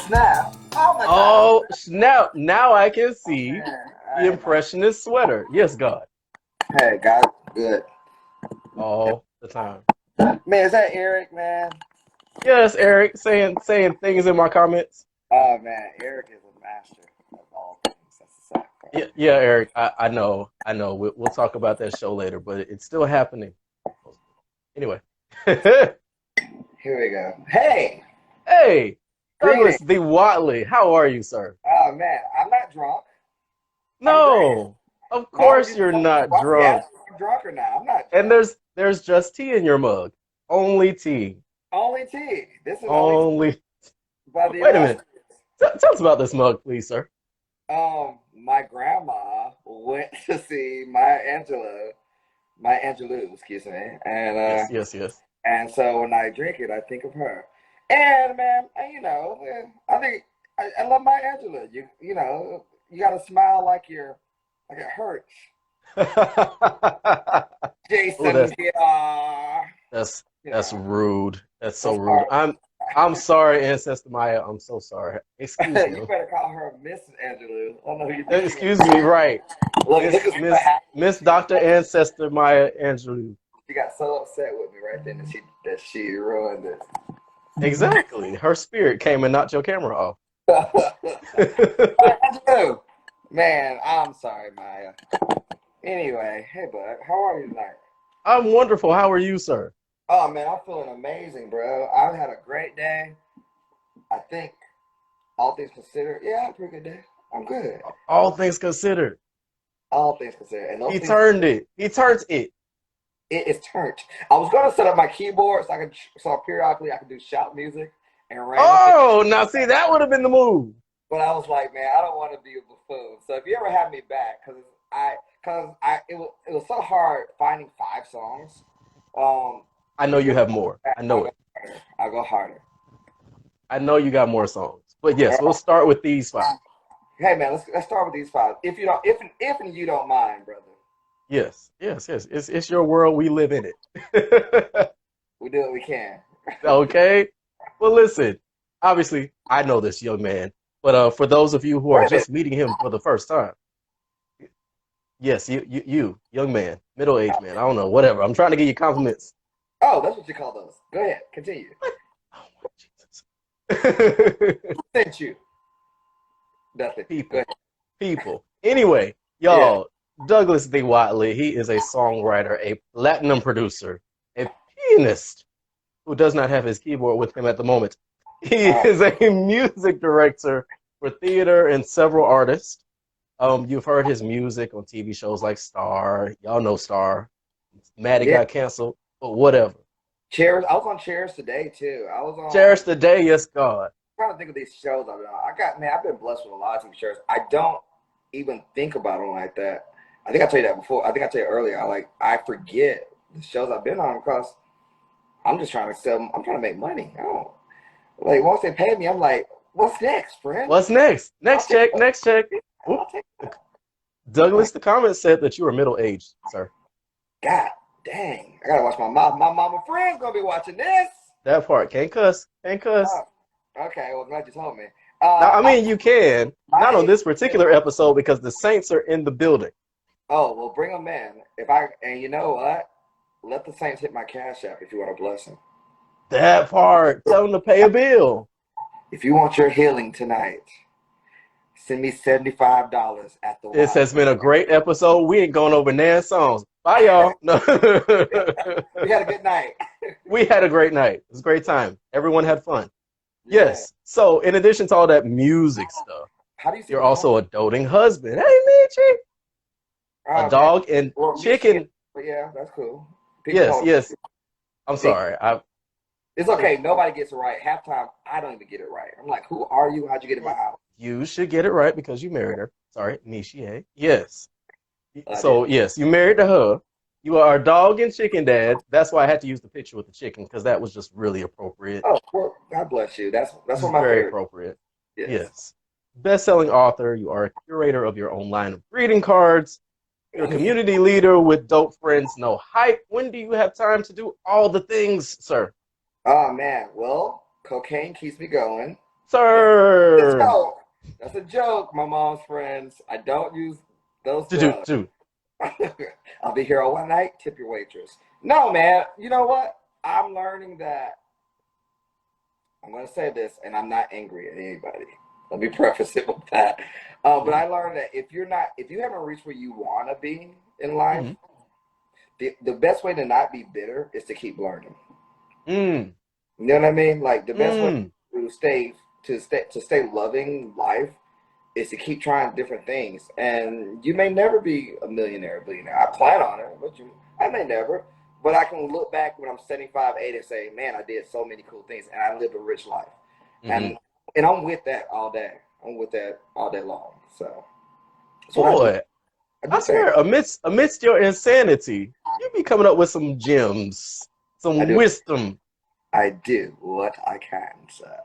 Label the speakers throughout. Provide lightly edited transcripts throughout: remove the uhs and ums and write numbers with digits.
Speaker 1: snap. Oh my God.
Speaker 2: Oh, now I can
Speaker 1: Oh,
Speaker 2: see
Speaker 1: man.
Speaker 2: the
Speaker 1: Hey, man.
Speaker 2: impressionist sweater. Yes, God.
Speaker 1: Hey, God, good.
Speaker 2: All the time.
Speaker 1: Man, is that Eric, man?
Speaker 2: Yes, Eric, saying things in my comments.
Speaker 1: Oh, man, Eric is a master of all things. That's the sad part.
Speaker 2: Yeah, Eric, I know. We'll talk about that show later, but it's still happening. Anyway.
Speaker 1: Here we go. Hey,
Speaker 2: Hey, Douglas
Speaker 1: greetings.
Speaker 2: the Whatley. How are you, sir?
Speaker 1: Oh, man, I'm not drunk. I'm great.
Speaker 2: No, of
Speaker 1: Why would
Speaker 2: course
Speaker 1: you,
Speaker 2: you're not
Speaker 1: why would you
Speaker 2: drunk.
Speaker 1: ask if I'm drunk or not? I'm not
Speaker 2: And
Speaker 1: drunk.
Speaker 2: there's just tea in your mug. Only tea.
Speaker 1: Only tea. This is only tea
Speaker 2: Only.
Speaker 1: by the
Speaker 2: Wait a minute.
Speaker 1: illustrious.
Speaker 2: Tell us about this mug, please, sir.
Speaker 1: My grandma went to see my Angelou, excuse me,
Speaker 2: Yes, yes, yes.
Speaker 1: and so when I drink it, I think of her. And man, I think I love my Angela. You gotta smile like it hurts.
Speaker 2: Oh,
Speaker 1: Jason here.
Speaker 2: that's
Speaker 1: You
Speaker 2: that's
Speaker 1: know,
Speaker 2: rude. That's so
Speaker 1: that's
Speaker 2: rude.
Speaker 1: hard.
Speaker 2: I'm sorry, Ancestor Maya. I'm so sorry. Excuse
Speaker 1: You
Speaker 2: me.
Speaker 1: better call her Miss Angelou. I don't know who you think she is.
Speaker 2: Excuse me. Right,
Speaker 1: Look at what happened.
Speaker 2: Miss Doctor Ancestor Maya Angelou.
Speaker 1: She got so upset with me right then that she ruined it.
Speaker 2: Exactly. Her spirit came and knocked your camera off.
Speaker 1: Angelou, man, I'm sorry, Maya. Anyway, hey bud, how are you tonight?
Speaker 2: I'm wonderful. How are you, sir?
Speaker 1: Oh man, I'm feeling amazing, bro. I've had a great day. I think all things considered, yeah, I had a pretty good day. I'm good.
Speaker 2: All things considered,
Speaker 1: All things considered, and those
Speaker 2: he
Speaker 1: things,
Speaker 2: turned it. He turns it.
Speaker 1: it is turned. I was gonna set up my keyboard so periodically I could do shout music and random things,
Speaker 2: Oh, now see, that would have been the move.
Speaker 1: but I was like, man, I don't want to be a buffoon. So if you ever have me back, it was so hard finding 5 songs. Um,
Speaker 2: I know
Speaker 1: if
Speaker 2: you
Speaker 1: you
Speaker 2: have more. I
Speaker 1: I'll
Speaker 2: know
Speaker 1: go
Speaker 2: it.
Speaker 1: harder. I'll go harder.
Speaker 2: I know you got more songs. But
Speaker 1: All
Speaker 2: yes, we'll
Speaker 1: right.
Speaker 2: start with these five.
Speaker 1: Hey man, let's start with these 5. If and you don't mind, brother.
Speaker 2: Yes, yes, yes. It's your world. We live in it.
Speaker 1: We do what we can.
Speaker 2: Okay. Well, listen. Obviously, I know this young man, but for those of you who are
Speaker 1: Wait a minute.
Speaker 2: just meeting him for the first time, yes, young man, middle-aged man. I don't know, whatever. I'm trying to give you compliments.
Speaker 1: Oh, that's what you call those. Go ahead, continue.
Speaker 2: What? Oh my Jesus.
Speaker 1: Who sent you? Nothing. Go
Speaker 2: People,
Speaker 1: ahead.
Speaker 2: people. Anyway,
Speaker 1: Yeah.
Speaker 2: y'all, Douglas D. Whatley, he is a songwriter, a platinum producer, a pianist who does not have his keyboard with him at the moment. He
Speaker 1: Uh,
Speaker 2: is a music director for theater and several artists. You've heard his music on TV shows like Star. Y'all know Star. Maddie
Speaker 1: yeah.
Speaker 2: got canceled, but whatever.
Speaker 1: Chairs. I was on Chairs today too. I was on.
Speaker 2: Cherish the day, yes, God.
Speaker 1: I'm trying to think of these shows I've been on. I've been blessed with a lot of TV shows. I don't even think about them like that. I think I told you that before. I think I told you earlier. I forget the shows I've been on because I'm just trying to sell. I'm trying to make money. I don't like once they pay me. I'm like, what's next, friend?
Speaker 2: What's next?
Speaker 1: I'll
Speaker 2: Next
Speaker 1: take
Speaker 2: check,
Speaker 1: that.
Speaker 2: next check.
Speaker 1: Yeah,
Speaker 2: Oop.
Speaker 1: I'll take that.
Speaker 2: Douglas, the comment said that you are middle aged, sir.
Speaker 1: God dang. I gotta watch my mom. My mama friend's gonna be watching this.
Speaker 2: That part. Can't cuss. Can't cuss.
Speaker 1: Oh, okay, well glad you told me.
Speaker 2: Now, I
Speaker 1: I
Speaker 2: mean, you can. Not
Speaker 1: my
Speaker 2: on
Speaker 1: age
Speaker 2: this particular episode because the Saints are in the building.
Speaker 1: oh well bring them in. If I and you know what? Let the Saints hit my cash app if you want a blessing.
Speaker 2: That part. Tell them to pay a bill.
Speaker 1: If you want your healing tonight, send me $75 at the
Speaker 2: This
Speaker 1: Y.
Speaker 2: has been a great episode. We ain't going over Nan songs. Bye, y'all. No.
Speaker 1: We had a good night.
Speaker 2: We had a great night. It was a great time. Everyone had fun.
Speaker 1: Yeah.
Speaker 2: Yes. So, in addition to all that music stuff,
Speaker 1: How do you see
Speaker 2: you're
Speaker 1: the home?
Speaker 2: also a doting husband. Hey, Michi. A
Speaker 1: Oh man.
Speaker 2: dog and
Speaker 1: Well, me,
Speaker 2: chicken.
Speaker 1: but yeah, that's cool. People
Speaker 2: Yes,
Speaker 1: call
Speaker 2: yes. I'm
Speaker 1: it.
Speaker 2: sorry.
Speaker 1: It's okay. Nobody gets it right. Half time, I don't even get it right. I'm like, who are you? How'd you get in my house?
Speaker 2: You should get it right because you married her. Sorry, Michi. Yes.
Speaker 1: I
Speaker 2: So,
Speaker 1: did.
Speaker 2: yes, you married to her. You are a dog and chicken dad. That's why I had to use the picture with the chicken because that was just really appropriate.
Speaker 1: Oh, well, God bless you. That's
Speaker 2: This
Speaker 1: one
Speaker 2: is
Speaker 1: of my
Speaker 2: very
Speaker 1: favorite.
Speaker 2: appropriate.
Speaker 1: Yes.
Speaker 2: Yes. Best-selling author. You are a curator of your own line of greeting cards. You're a community leader with Dope Friends No Hype. When do you have time to do all the things, sir?
Speaker 1: Oh man. Well, cocaine keeps me going. That's a
Speaker 2: Sir.
Speaker 1: joke. That's a joke, my mom's friends. I don't use those
Speaker 2: Do,
Speaker 1: drugs.
Speaker 2: do.
Speaker 1: I'll be here all one night. Tip your waitress. No, man. You know what? I'm learning that I'm going to say this, and I'm not angry at anybody. Let me preface it with that. But I learned that if you haven't reached where you want to be in life,
Speaker 2: Mm-hmm.
Speaker 1: the best way to not be bitter is to keep learning.
Speaker 2: Mm,
Speaker 1: You know what I mean? Like the best way
Speaker 2: mm.
Speaker 1: to stay loving life is to keep trying different things. And you may never be a millionaire, or billionaire. I plan on it, but I may never. But I can look back when I'm 75, 80 and say, man, I did so many cool things and I lived a rich life.
Speaker 2: Mm-hmm.
Speaker 1: And I'm with that all day. I'm with that all day long. So that's what I do.
Speaker 2: Boy,
Speaker 1: I
Speaker 2: I
Speaker 1: do things.
Speaker 2: swear, amidst your insanity, you be coming up with some gems,
Speaker 1: I
Speaker 2: some
Speaker 1: do.
Speaker 2: wisdom.
Speaker 1: I do what I can, sir.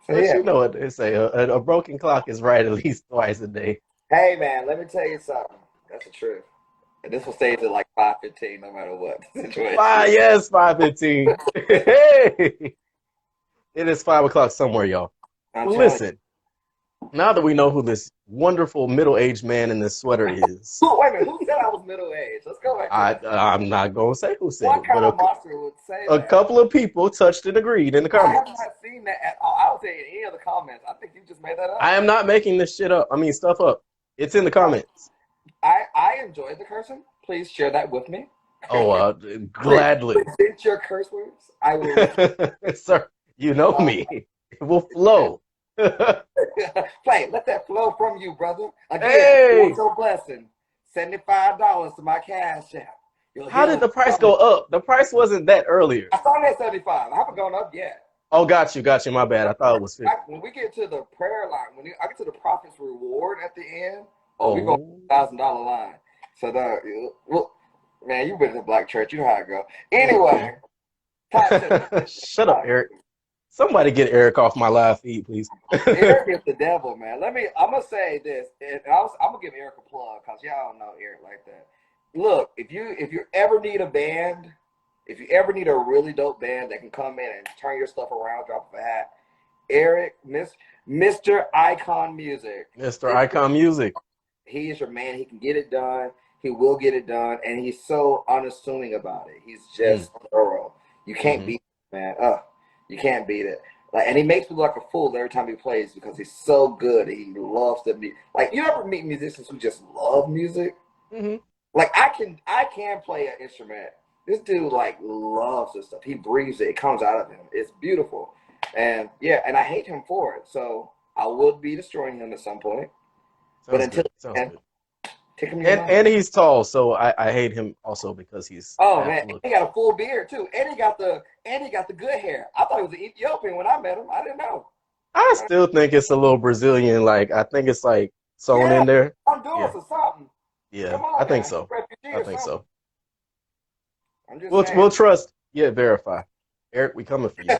Speaker 1: So
Speaker 2: But
Speaker 1: yeah.
Speaker 2: you know what they say, a broken clock is right at least twice a day.
Speaker 1: Hey man, let me tell you something. That's the truth. And this will stay to like 5:15 no matter what the situation.
Speaker 2: Yes, 5:15. Hey, it is 5 o'clock somewhere, y'all.
Speaker 1: I'm
Speaker 2: Well,
Speaker 1: telling
Speaker 2: listen, now that we know who this wonderful middle-aged man in this sweater is,
Speaker 1: you. Wait a minute, who said I was middle aged? Let's go back to
Speaker 2: I
Speaker 1: that.
Speaker 2: I'm not gonna say who said
Speaker 1: What
Speaker 2: it, but
Speaker 1: kind of monster would say
Speaker 2: a
Speaker 1: that?
Speaker 2: couple of people touched and agreed in the
Speaker 1: I have
Speaker 2: comments.
Speaker 1: not seen that at all. I would say in any of the comments. I think you just made that
Speaker 2: I
Speaker 1: up.
Speaker 2: am not making this shit up. I mean, stuff up. It's in the comments.
Speaker 1: I enjoyed the cursing. Please share that with me.
Speaker 2: Oh,
Speaker 1: Please
Speaker 2: gladly.
Speaker 1: present your curse words. I will listen.
Speaker 2: Sir, you know
Speaker 1: Uh,
Speaker 2: me. It will flow.
Speaker 1: Play. Let that flow from you, brother. Again, if you want
Speaker 2: Hey,
Speaker 1: your blessing, $75 to my cash app. Your
Speaker 2: how did
Speaker 1: healing
Speaker 2: the
Speaker 1: is
Speaker 2: price
Speaker 1: coming.
Speaker 2: go up? The price wasn't that earlier.
Speaker 1: I started at 75. I haven't gone up yet.
Speaker 2: Oh, got you. My bad. I thought it was 50.
Speaker 1: When we get to the prayer line, I get to the prophet's reward at the end, oh, we go
Speaker 2: Oh,
Speaker 1: $1,000 line. So well, man, you been in the black church, you know how it go. Anyway, top 10.
Speaker 2: shut up, Eric. Somebody get Eric off my live feed, please.
Speaker 1: Eric is the devil, man. I'm gonna say this, and I'm gonna give Eric a plug because y'all don't know Eric like that. Look, if you ever need a band, if you ever need a really dope band that can come in and turn your stuff around, drop a hat, Eric, Mr. Icon Music.
Speaker 2: Mr. Icon Music.
Speaker 1: He is your man. He can get it done. He will get it done, and he's so unassuming about it. He's
Speaker 2: Mm,
Speaker 1: just thorough. You can't
Speaker 2: hmm
Speaker 1: beat it, man. You can't beat it. Like, and he makes me look like a fool every time he plays because he's so good. He loves to be like. You ever meet musicians who just love music?
Speaker 2: hmm
Speaker 1: Like I can play an instrument. This dude like loves this stuff. He breathes it. It comes out of him. It's beautiful, and yeah, and I hate him for it. So I will be destroying him at some point. But
Speaker 2: Sounds
Speaker 1: until
Speaker 2: good. Sounds
Speaker 1: then,
Speaker 2: good.
Speaker 1: take him in your
Speaker 2: And
Speaker 1: mind.
Speaker 2: and he's tall, so I hate him also because he's
Speaker 1: Oh
Speaker 2: bad
Speaker 1: man,
Speaker 2: for
Speaker 1: he
Speaker 2: looking.
Speaker 1: got a full beard too, and he got the good hair. I thought he was an Ethiopian when I met him. I didn't know.
Speaker 2: I still think it's a little Brazilian. Like I think it's like sewn
Speaker 1: Yeah,
Speaker 2: in there.
Speaker 1: Honduras
Speaker 2: Yeah,
Speaker 1: or something.
Speaker 2: yeah.
Speaker 1: Come
Speaker 2: I
Speaker 1: on
Speaker 2: think
Speaker 1: now, he's
Speaker 2: so.
Speaker 1: a refugee
Speaker 2: I
Speaker 1: or
Speaker 2: think
Speaker 1: something.
Speaker 2: so.
Speaker 1: I'm just
Speaker 2: We'll
Speaker 1: saying.
Speaker 2: trust yet verify. Eric, we coming for you.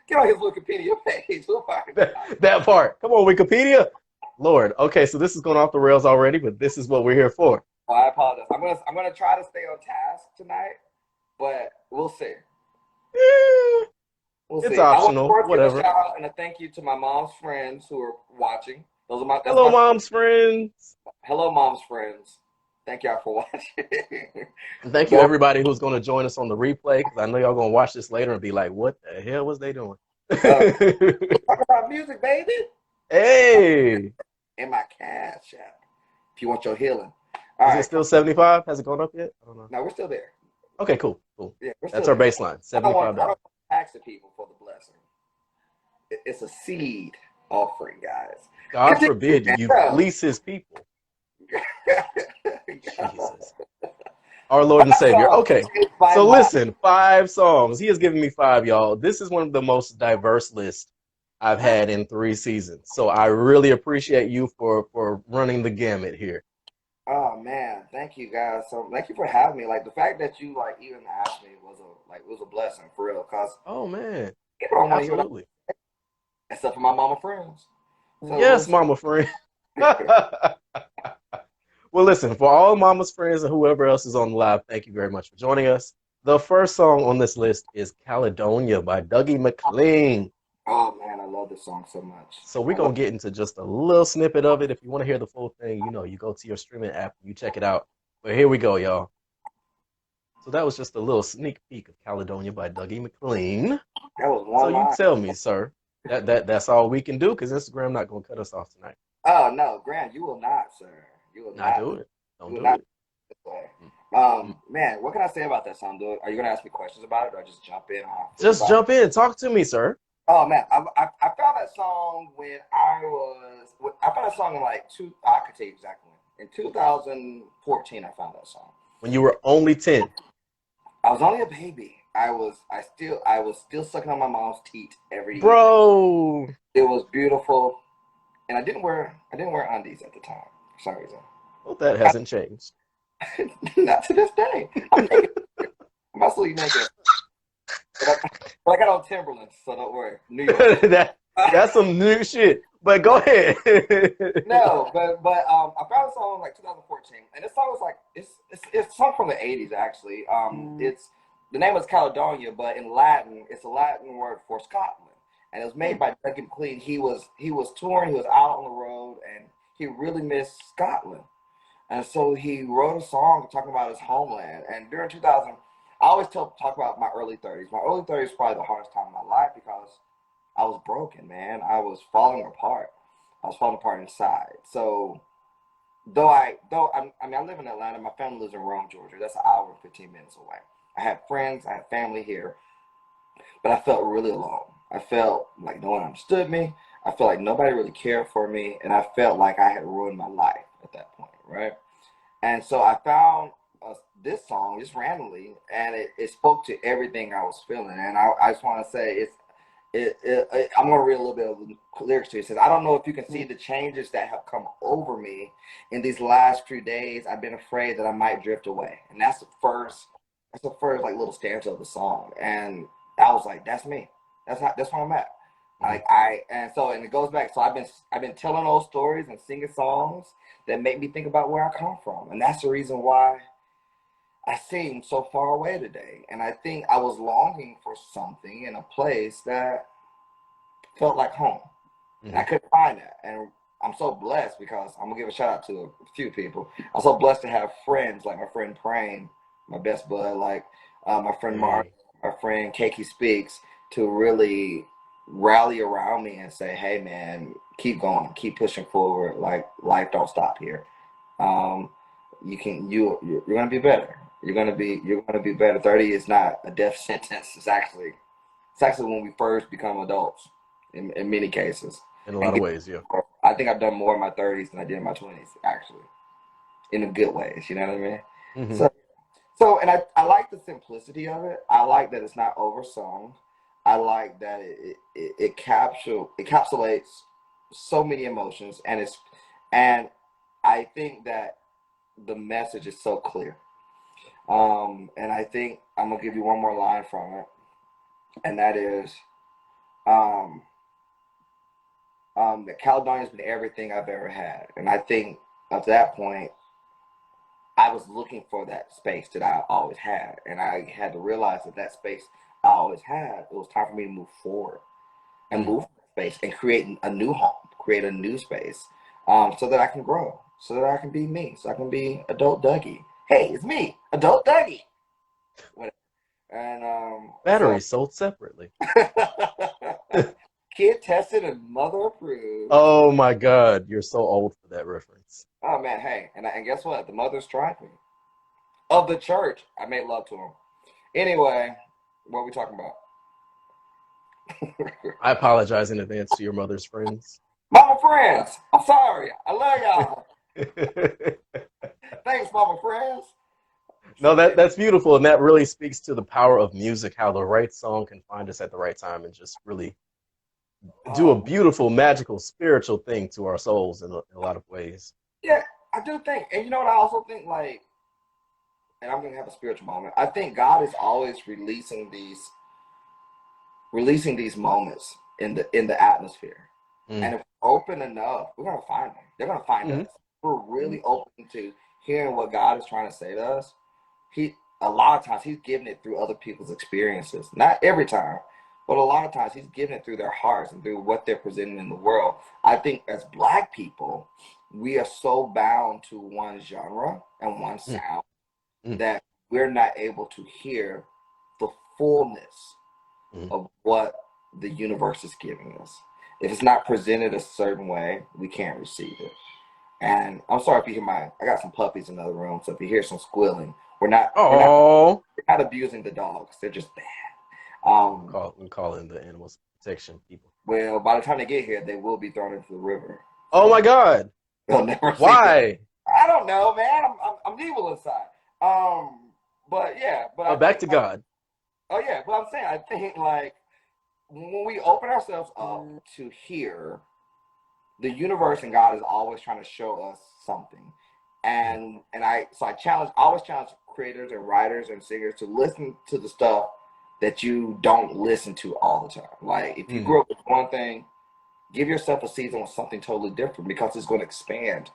Speaker 1: Get on his Wikipedia page. We'll find
Speaker 2: that,
Speaker 1: out.
Speaker 2: that part. Come on, Wikipedia. Lord. Okay, so this is going off the rails already, but this is what we're here for.
Speaker 1: Oh, I apologize. I'm gonna try to stay on task tonight, but we'll see.
Speaker 2: Eh,
Speaker 1: We'll
Speaker 2: it's
Speaker 1: see. I want to
Speaker 2: optional.
Speaker 1: first give a
Speaker 2: Whatever.
Speaker 1: shout out and a thank you to my mom's friends who are watching. That's
Speaker 2: Hello,
Speaker 1: my
Speaker 2: mom's friends.
Speaker 1: hello, mom's friends. Thank y'all for watching.
Speaker 2: And thank you,
Speaker 1: More
Speaker 2: everybody who's going to join us on the replay, because I know y'all going to watch this later and be like, what the hell was they doing?
Speaker 1: talk about music, baby,
Speaker 2: Hey,
Speaker 1: in my cash app. If you want your healing. All
Speaker 2: is it
Speaker 1: right.
Speaker 2: still 75? Has it gone up yet? I don't know.
Speaker 1: No, we're still there.
Speaker 2: Okay, cool, cool.
Speaker 1: Yeah, we're
Speaker 2: That's
Speaker 1: still
Speaker 2: our
Speaker 1: there.
Speaker 2: baseline,
Speaker 1: I don't
Speaker 2: $75.
Speaker 1: want to tax the people for the blessing. It's a seed offering, guys.
Speaker 2: God
Speaker 1: Continue,
Speaker 2: forbid
Speaker 1: man.
Speaker 2: you
Speaker 1: Go.
Speaker 2: fleece his people. Jesus. Our Lord and Savior.
Speaker 1: So,
Speaker 2: Okay,
Speaker 1: it's by
Speaker 2: so
Speaker 1: my
Speaker 2: listen, 5 songs. He has given me five, y'all. This is one of the most diverse lists I've had in 3 seasons. So I really appreciate you for running the gamut here.
Speaker 1: Oh man, thank you guys. So thank you for having me. Like the fact that you like even asked me was a blessing for real. Cause
Speaker 2: Oh man,
Speaker 1: people don't want to hear that
Speaker 2: absolutely.
Speaker 1: except for my mama friends. So we'll
Speaker 2: Yes,
Speaker 1: see.
Speaker 2: mama friend. Well, listen, for all mama's friends and whoever else is on the live, thank you very much for joining us. The first song on this list is Caledonia by Dougie McLean.
Speaker 1: Oh man, I love this song so much.
Speaker 2: So we're
Speaker 1: I love.
Speaker 2: gonna get into just a little snippet of it. If you want to hear the full thing, you go to your streaming app, you check it out. But here we go, y'all. So that was just a little sneak peek of Caledonia by Dougie McLean.
Speaker 1: That was
Speaker 2: So
Speaker 1: one
Speaker 2: you
Speaker 1: line.
Speaker 2: tell me, sir, that's all we can do because Instagram not gonna cut us off tonight.
Speaker 1: Oh no, Grant, you will not, sir. You will
Speaker 2: Not
Speaker 1: not.
Speaker 2: do it.
Speaker 1: You
Speaker 2: Don't
Speaker 1: will
Speaker 2: do
Speaker 1: not
Speaker 2: it.
Speaker 1: this way.
Speaker 2: Mm, mm.
Speaker 1: Man, what can I say about that song, dude? Are you gonna ask me questions about it, or just jump in how I feel
Speaker 2: Just
Speaker 1: about it?
Speaker 2: jump in, talk to me, sir.
Speaker 1: Oh man, I found that song when I found that song in like two. I could tell you exactly when. In 2014, I found that song.
Speaker 2: When you were only 10.
Speaker 1: I was only a baby. I was still sucking on my mom's teat every evening.
Speaker 2: Bro.
Speaker 1: It was beautiful, and I didn't wear undies at the time for some reason.
Speaker 2: Well, that hasn't changed.
Speaker 1: Not to this day. I'm naked. I'm absolutely naked. But I got on Timberlands, so don't worry. New York.
Speaker 2: that that's some new shit. But go ahead.
Speaker 1: No, I found a song in like 2014, and this song was like it's a song from the 80s actually. It's the name is Caledonia, but in Latin, it's a Latin word for Scotland, and it was made by Dougie McLean. He was touring, he was out on the road, and he really missed Scotland. And so he wrote a song talking about his homeland. And during 2000, I always talk about my early 30s. My early 30s was probably the hardest time of my life because I was broken, man. I was falling apart. I was falling apart inside. So I live in Atlanta. My family lives in Rome, Georgia. That's an hour and 15 minutes away. I had friends. I had family here, but I felt really alone. I felt like no one understood me. I felt like nobody really cared for me, and I felt like I had ruined my life at that point, right? And so I found this song just randomly, and it spoke to everything I was feeling. And I just want to say I'm going to read a little bit of the lyrics to you. It says, I don't know if you can see the changes that have come over me in these last few days. I've been afraid that I might drift away. And that's the first like little stanza of the song. And I was like, that's me. That's where I'm at.
Speaker 2: Mhm.
Speaker 1: And it goes back. So I've been telling those stories and singing songs that make me think about where I come from. And that's the reason why I seem so far away today. And I think I was longing for something in a place that felt like home. And I
Speaker 2: Mhm.
Speaker 1: couldn't find that. And I'm so blessed because I'm gonna give a shout out to a few people. I'm so blessed to have friends like my friend Prane, my best bud, like my friend Mark,
Speaker 2: Hey.
Speaker 1: my friend Keiki Speaks, to really rally around me and say, "Hey, man, keep going, keep pushing forward. Like life don't stop here. Um, you're gonna be better. You're gonna be better. 30 is not a death sentence. It's actually when we first become adults in many cases.
Speaker 2: In a lot
Speaker 1: And
Speaker 2: of ways, yeah.
Speaker 1: I think I've done more in my 30s than I did in my 20s, actually, in a good ways. You know what I mean?
Speaker 2: Hmm.
Speaker 1: So, and I like the simplicity of it. I like that it's not oversung. I like that it encapsulates so many emotions, and I think that the message is so clear. And I think I'm gonna give you one more line from it, and that is, um, that Caledonia's been everything I've ever had. And I think at that point, I was looking for that space that I always had. And I had to realize that that space I always had, it was time for me to move forward and
Speaker 2: Mm.
Speaker 1: move from that space and create a new home, create a new space, so that I can grow, so that I can be me, so I can be adult Dougie. Hey, it's me, adult Dougie. Whatever. And so
Speaker 2: Batteries sold separately.
Speaker 1: kid tested and mother approved.
Speaker 2: Oh my God, you're so old for that reference.
Speaker 1: Oh man, hey, and guess what? The mother's tried me of the church. I made love to him. Anyway, what are we talking about?
Speaker 2: I apologize in advance to your mother's friends.
Speaker 1: Mama friends, I'm sorry. I love y'all. Thanks, mama friends.
Speaker 2: No,
Speaker 1: So
Speaker 2: that's beautiful, and that really speaks to the power of music, how the right song can find us at the right time and just really do a
Speaker 1: um,
Speaker 2: beautiful, magical, spiritual thing to our souls in a lot of ways.
Speaker 1: yeah, I do think, and you know what? I also think like, and I'm gonna have a spiritual moment. I think God is always releasing these moments in the atmosphere.
Speaker 2: Mm.
Speaker 1: And if we're open enough, we're gonna find them. They're gonna find
Speaker 2: Hmm.
Speaker 1: us. We're really open to hearing what God is trying to say to us. He A lot of times he's giving it through other people's experiences. Not every time, But a lot of times he's giving it through their hearts and through what they're presenting in the world. I think as Black people, we are so bound to one genre and one
Speaker 2: Mm,
Speaker 1: sound
Speaker 2: mm,
Speaker 1: that we're not able to hear the fullness
Speaker 2: mm.
Speaker 1: of what the universe is giving us. If it's not presented a certain way, we can't receive it. And I'm sorry if you hear I got some puppies in the other room, so if you hear some squealing,
Speaker 2: Oh,
Speaker 1: we're not abusing the dogs. They're just bad.
Speaker 2: I'm calling the animals protection people.
Speaker 1: Well, by the time they get here, they will be thrown into the river.
Speaker 2: Oh my
Speaker 1: So
Speaker 2: God.
Speaker 1: they'll never see them.
Speaker 2: Why?
Speaker 1: I don't know, man. I'm evil inside. But yeah, but I
Speaker 2: Back
Speaker 1: think
Speaker 2: to
Speaker 1: like,
Speaker 2: God.
Speaker 1: oh yeah, but I'm saying I think like when we open ourselves up to hear, the universe and God is always trying to show us something.
Speaker 2: Mm,
Speaker 1: I always challenge creators and writers and singers to listen to the stuff that you don't listen to all the time. Like if you
Speaker 2: mm.
Speaker 1: grew up with one thing, give yourself a season with something totally different because it's going to expand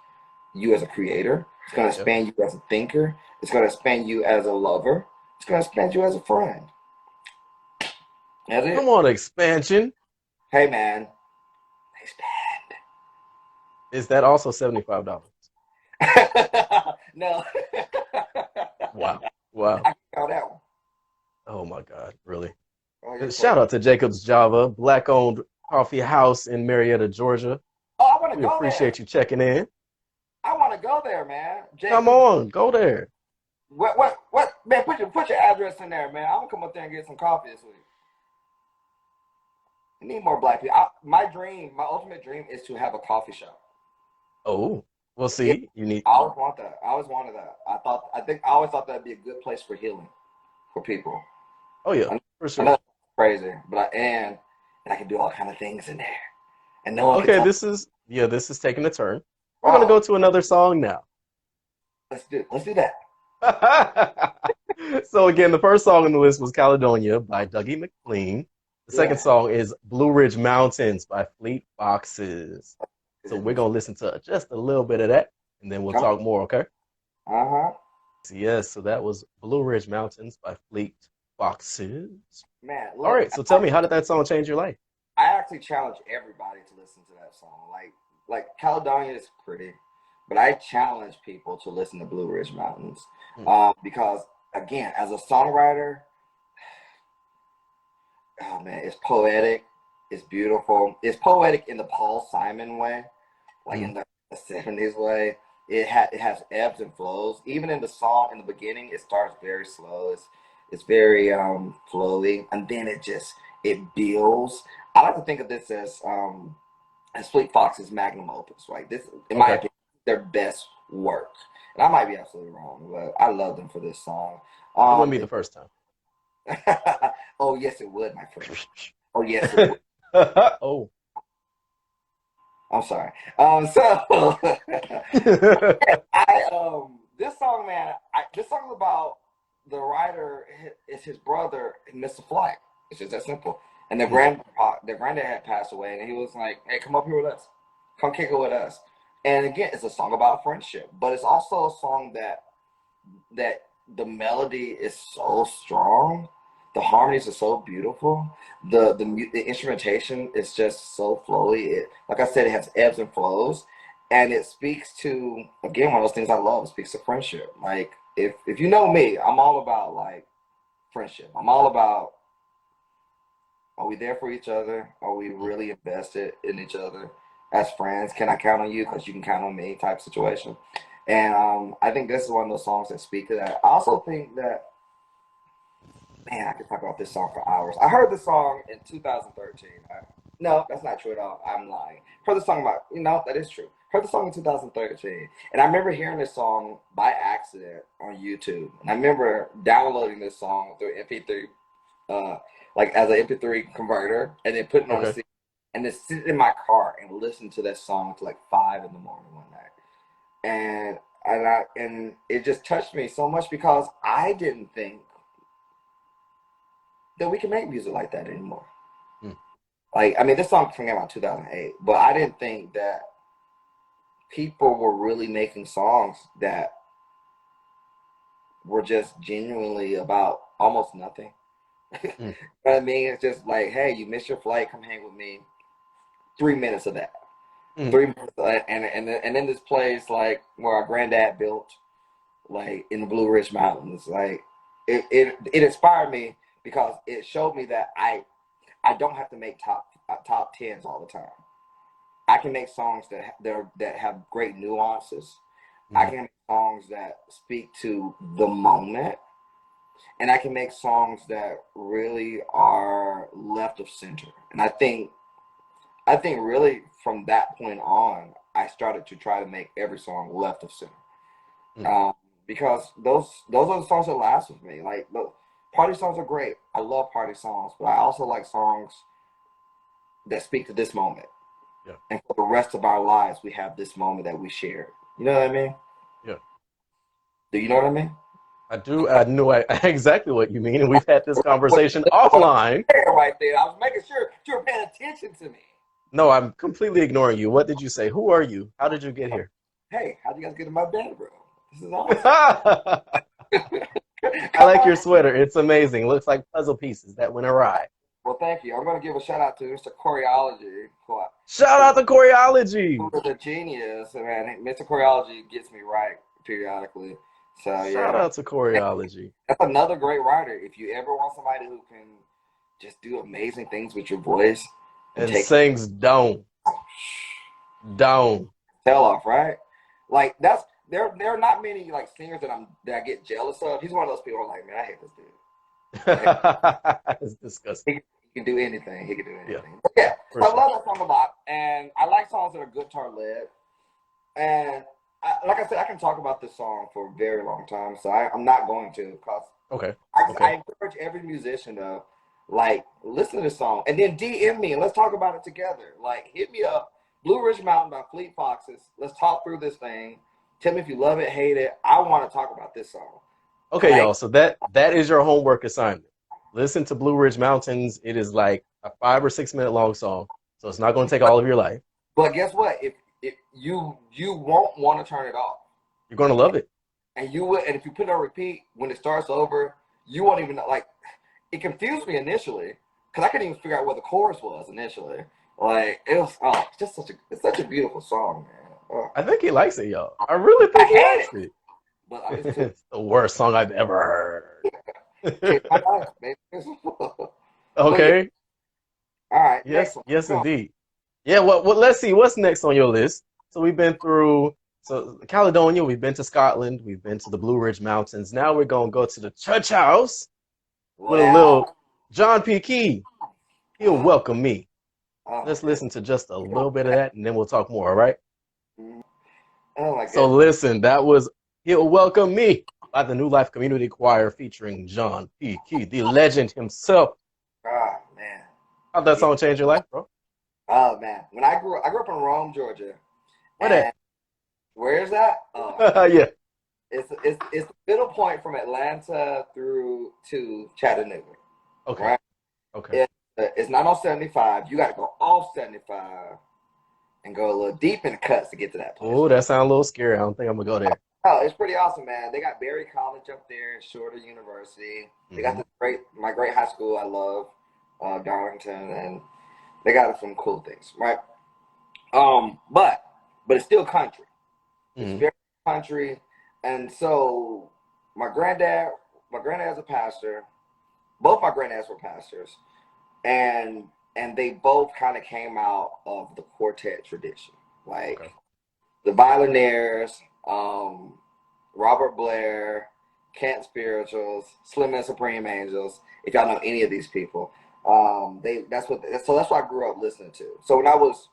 Speaker 1: you as a creator. It's going to
Speaker 2: Yep.
Speaker 1: expand you as a thinker. It's going to expand you as a lover. It's going to expand you as a friend. That's
Speaker 2: Come
Speaker 1: it.
Speaker 2: on, expansion.
Speaker 1: Hey man,
Speaker 2: Is that also $75?
Speaker 1: expand. No,
Speaker 2: Wow. Wow.
Speaker 1: I can call that one.
Speaker 2: Oh my God. Really?
Speaker 1: Oh, you're
Speaker 2: Shout
Speaker 1: crazy.
Speaker 2: out to Jacob's Java, black owned coffee house in Marietta, Georgia.
Speaker 1: Oh, I want to
Speaker 2: We
Speaker 1: go there.
Speaker 2: appreciate you checking in.
Speaker 1: I want to go there, man.
Speaker 2: Come
Speaker 1: Jacob,
Speaker 2: on, go there.
Speaker 1: man? Put your address in there, man. I'm gonna come up there and get some coffee this week. I need more black people. My ultimate dream, is to have a coffee shop.
Speaker 2: Oh, we'll
Speaker 1: Yeah,
Speaker 2: see. You need.
Speaker 1: I always want that. I always wanted that. I always thought that'd be a good place for healing for people.
Speaker 2: Oh yeah,
Speaker 1: I,
Speaker 2: for
Speaker 1: I know
Speaker 2: sure.
Speaker 1: it's crazy, but and I can do all kind of things in there, and no one can
Speaker 2: Okay,
Speaker 1: tell.
Speaker 2: this is taking a turn. We're gonna
Speaker 1: Oh,
Speaker 2: go to another song now.
Speaker 1: let's do that.
Speaker 2: So again, the first song on the list was Caledonia by Dougie McLean. The second
Speaker 1: Yeah.
Speaker 2: song is Blue Ridge Mountains by Fleet Foxes. So we're
Speaker 1: Goodness.
Speaker 2: gonna listen to just a little bit of that, and then we'll
Speaker 1: Come
Speaker 2: talk more. Okay?
Speaker 1: on. Uh huh.
Speaker 2: So yes, so that was Blue Ridge Mountains by Fleet Foxes.
Speaker 1: Man,
Speaker 2: All
Speaker 1: look.
Speaker 2: right, so tell me, how did that song change your life?
Speaker 1: I actually challenge everybody to listen to that song. Like Caledonia is pretty, but I challenge people to listen to Blue Ridge Mountains,
Speaker 2: Mm,
Speaker 1: because again, as a songwriter, oh man, it's poetic, it's beautiful, it's poetic in the Paul Simon way, like
Speaker 2: mm,
Speaker 1: in the '70s way. It has ebbs and flows. Even in the song in the beginning, it starts very slow. It's very flowy, and then it builds. I like to think of this as Fleet Fox's magnum opus, right? This, in my
Speaker 2: okay,
Speaker 1: opinion, their best work. And I might be absolutely wrong, but I love them for this song.
Speaker 2: it wouldn't be
Speaker 1: The,
Speaker 2: the first time.
Speaker 1: oh yes, it would, my friend. Oh yes, it would.
Speaker 2: Oh.
Speaker 1: I'm sorry. So I this song, man, this song is about the writer is his brother missed a flight. It's just that simple. And
Speaker 2: Mm,
Speaker 1: their granddad had passed away, and he was like, "Hey, come up here with us, come kick it with us." And again, it's a song about friendship, but it's also a song that the melody is so strong, the harmonies are so beautiful, the instrumentation is just so flowy. Like I said, it has ebbs and flows, and it speaks to, again, one of those things I love. It speaks to friendship. Like if you know me, I'm all about like friendship. I'm all about, are we there for each other? Are we
Speaker 2: mm.
Speaker 1: really invested in each other as friends? Can I count on you because you can count on me type situation? And I think this is one of those songs that speak to that. I also think that, man, I could talk about this song for hours. I heard the song in 2013. No, that's not true at all. I'm lying. Heard the song about, that is true. Heard the song in 2013. And I remember hearing this song by accident on YouTube. And I remember downloading this song through MP3, uh, like as an MP3 converter, and then putting it on a
Speaker 2: Okay.
Speaker 1: CD, and then sit in my car and listen to that song till like 5 in the morning one night. And it just touched me so much because I didn't think that we can make music like that anymore.
Speaker 2: Mm,
Speaker 1: Like, I mean, this song came out in 2008, but I didn't think that people were really making songs that were just genuinely about almost nothing.
Speaker 2: Mm.
Speaker 1: You know what I mean? It's just like, hey, you missed your flight, come hang with me. 3 minutes of that.
Speaker 2: Mm.
Speaker 1: 3 minutes of that. And then this place like where our granddad built, like in the Blue Ridge Mountains, like it inspired me because it showed me that I don't have to make top tens all the time. I can make songs that have great nuances. I
Speaker 2: Mm.
Speaker 1: can make songs that speak to the moment, and I can make songs that really are left of center. And I think really from that point on, I started to try to make every song left of center.
Speaker 2: Mm.
Speaker 1: Um, because those are the songs that last with me. Like the party songs are great. I love party songs, but I also like songs that speak to this moment.
Speaker 2: Yeah.
Speaker 1: And for the rest of our lives, we have this moment that we share. You know what I mean?
Speaker 2: Yeah.
Speaker 1: Do you know what I mean?
Speaker 2: I do. I know exactly what you mean, and we've had this
Speaker 1: What,
Speaker 2: conversation
Speaker 1: what
Speaker 2: offline.
Speaker 1: I'm saying right there. I was making sure you were paying attention to me.
Speaker 2: No, I'm completely ignoring you. What did you say? Who are you? How did you get here?
Speaker 1: Hey, how'd you guys get in my bedroom? This is awesome.
Speaker 2: I
Speaker 1: Come
Speaker 2: like
Speaker 1: on.
Speaker 2: your sweater. It's amazing. Looks like puzzle pieces that went awry.
Speaker 1: Well, thank you. I'm going to give a shout out to Mr. Choreology,
Speaker 2: Shout out to choreology.
Speaker 1: who is a genius. And man, Mr. Choreology gets me right periodically. So
Speaker 2: Shout
Speaker 1: yeah,
Speaker 2: out to choreology.
Speaker 1: that's another great writer. If you ever want somebody who can just do amazing things with your voice and
Speaker 2: And
Speaker 1: take
Speaker 2: sings down, down.
Speaker 1: tell off, right? Like that's there are not many like singers that I get jealous of. He's one of those people I'm like, man, I hate this dude. I hate,
Speaker 2: It's disgusting.
Speaker 1: he can do anything. He can do
Speaker 2: Yeah,
Speaker 1: anything. But yeah,
Speaker 2: for
Speaker 1: I
Speaker 2: sure.
Speaker 1: love that song a lot, and I like songs that are guitar led. And like I said, I can talk about this song for a very long time, so I'm not going to because
Speaker 2: Okay.
Speaker 1: I
Speaker 2: Okay.
Speaker 1: encourage every musician to like listen to this song and then DM me and let's talk about it together. Like hit me up, Blue Ridge Mountain by Fleet Foxes. Let's talk through this thing. Tell me if you love it, hate it. I want to talk about this song because
Speaker 2: Okay,
Speaker 1: I.
Speaker 2: y'all. So that is your homework assignment. Listen to Blue Ridge Mountains. It is like a 5 or 6 minute long song, so it's not going to take all of your life.
Speaker 1: But guess what? If you won't want to turn it off,
Speaker 2: You're going to love it.
Speaker 1: and you would, and if you put it on repeat when it starts over, you won't even know. Like it confused me initially because I couldn't even figure out what the chorus was initially. Like it was, oh, it's just it's such a beautiful song, man. Oh.
Speaker 2: I think he likes it, y'all. I really
Speaker 1: I
Speaker 2: think he
Speaker 1: hate
Speaker 2: likes
Speaker 1: it,
Speaker 2: it.
Speaker 1: but I listen to it.
Speaker 2: It's the worst song I've ever
Speaker 1: Changed my
Speaker 2: heard.
Speaker 1: life, man. But yeah,
Speaker 2: Okay.
Speaker 1: all right, next
Speaker 2: Yes.
Speaker 1: one.
Speaker 2: Yes,
Speaker 1: Come
Speaker 2: indeed. Yeah. Well, let's see. What's next on your list? So we've been through Caledonia. We've been to Scotland. We've been to the Blue Ridge Mountains. Now we're gonna go to the church house with a little
Speaker 1: Well,
Speaker 2: John P. Key. He'll welcome me.
Speaker 1: oh my
Speaker 2: Let's
Speaker 1: goodness.
Speaker 2: listen to just a little bit of that, and then we'll talk more. All right.
Speaker 1: Oh my
Speaker 2: So
Speaker 1: goodness.
Speaker 2: listen, that was "He'll Welcome Me" by the New Life Community Choir featuring John P. Key, the legend himself.
Speaker 1: Oh man.
Speaker 2: How'd that
Speaker 1: Yeah.
Speaker 2: song change your life, bro?
Speaker 1: Oh man. When I grew up in Rome, Georgia,
Speaker 2: What
Speaker 1: and
Speaker 2: that?
Speaker 1: where is that? Oh my goodness.
Speaker 2: Yeah.
Speaker 1: It's the middle point from Atlanta through to Chattanooga,
Speaker 2: Okay.
Speaker 1: right?
Speaker 2: Okay.
Speaker 1: It's not on 75. You got to go off 75 and go a little deep in the cuts to get to that place,
Speaker 2: Oh,
Speaker 1: right?
Speaker 2: that sounds a little scary. I don't think I'm gonna go there.
Speaker 1: Oh, it's pretty awesome, man. They got Berry College up there and Shorter University. They got
Speaker 2: Hmm.
Speaker 1: this my great high school I love, Darlington, and they got some cool things, right? But it's still country. It's
Speaker 2: Hmm.
Speaker 1: very country, and so my granddad, my granddad's a pastor. Both my granddads were pastors, and they both kind of came out of the quartet tradition, like
Speaker 2: Okay.
Speaker 1: the Violinaires, Robert Blair, Kent Spirituals, Slim and Supreme Angels. If y'all know any of these people, that's what I grew up listening to. So when I was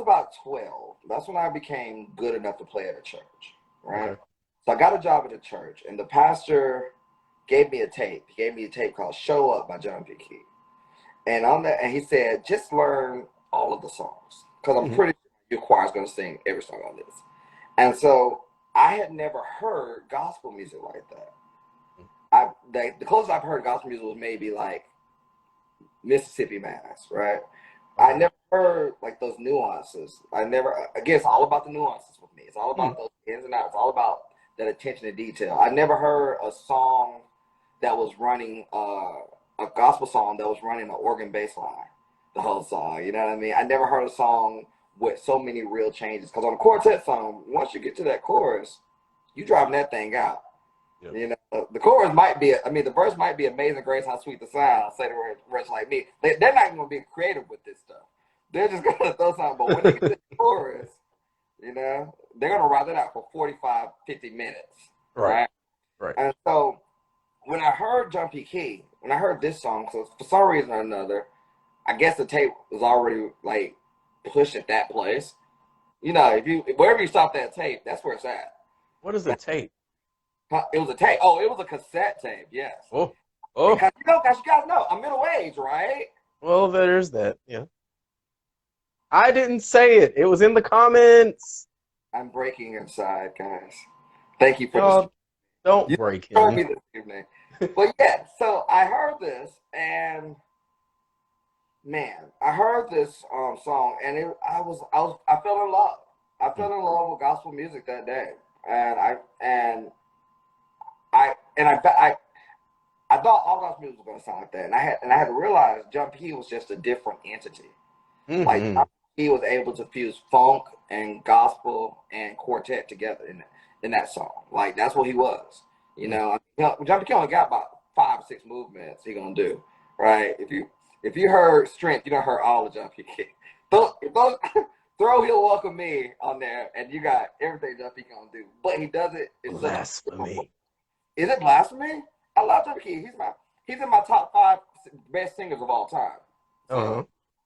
Speaker 1: about 12, that's when I became good enough to play at a church, right?
Speaker 2: Okay.
Speaker 1: So I got a job at a church, and the pastor gave me a tape. He gave me a tape called "Show Up" by John P. Key, and on that, and he said, just learn all of the songs because I'm
Speaker 2: Hmm.
Speaker 1: pretty sure your choir's going to sing every song on this. And so I had never heard gospel music like that. The closest I've heard gospel music was maybe like Mississippi Mass, right? I
Speaker 2: Okay.
Speaker 1: never heard like those nuances. I never again it's all about the nuances with me. It's all
Speaker 2: Hmm.
Speaker 1: about those ins and outs. It's all about that attention to detail. I never heard a song that was running a gospel song that was running an organ bass line the whole song. You know what I mean? I never heard a song with so many real changes. Because on a quartet song, once you get to that chorus, you driving that thing out.
Speaker 2: Yep.
Speaker 1: You know, the chorus might be, I mean, the verse might be Amazing Grace, how sweet the sound, say the words like me. They're not going to be creative with this stuff. They're just going to throw something. But when they get to the chorus, you know, they're going to ride it out for 45, 50 minutes. Right?
Speaker 2: Right.
Speaker 1: And so when I heard Jumpy Key, when I heard this song, so for some reason or another, I guess the tape was already like pushed at that place. You know, if you wherever you stop that tape, that's where it's at.
Speaker 2: What is the tape?
Speaker 1: It was a tape. Oh, it was a cassette tape. Yes.
Speaker 2: Oh, oh.
Speaker 1: Because you guys know, I'm middle aged, right?
Speaker 2: Well, there's that. Yeah. I didn't say it. It was in the comments.
Speaker 1: I'm breaking inside, guys. Thank you for
Speaker 2: Y'all don't
Speaker 1: you
Speaker 2: break
Speaker 1: told
Speaker 2: him.
Speaker 1: me this evening. But yeah, so I heard this, and man, I heard this song, and I fell in love. I fell in love with gospel music that day, and I thought all gospel music was gonna sound like that, and I had to realize Jump Key was just a different entity. Like
Speaker 2: Mm-hmm.
Speaker 1: he was able to fuse funk and gospel and quartet together in that song. Like that's what he was. You know, Jump Key only got about 5 or 6 movements he gonna do. Right? If you heard Strength, you don't heard all of Jump Key. those throw He'll Welcome Me on there, and you got everything Jump Key gonna do. But he does it in such
Speaker 2: Blasphemy.
Speaker 1: Is it blasphemy? I love Jump Key. He's in my top 5 best singers of all time.
Speaker 2: Uh-huh.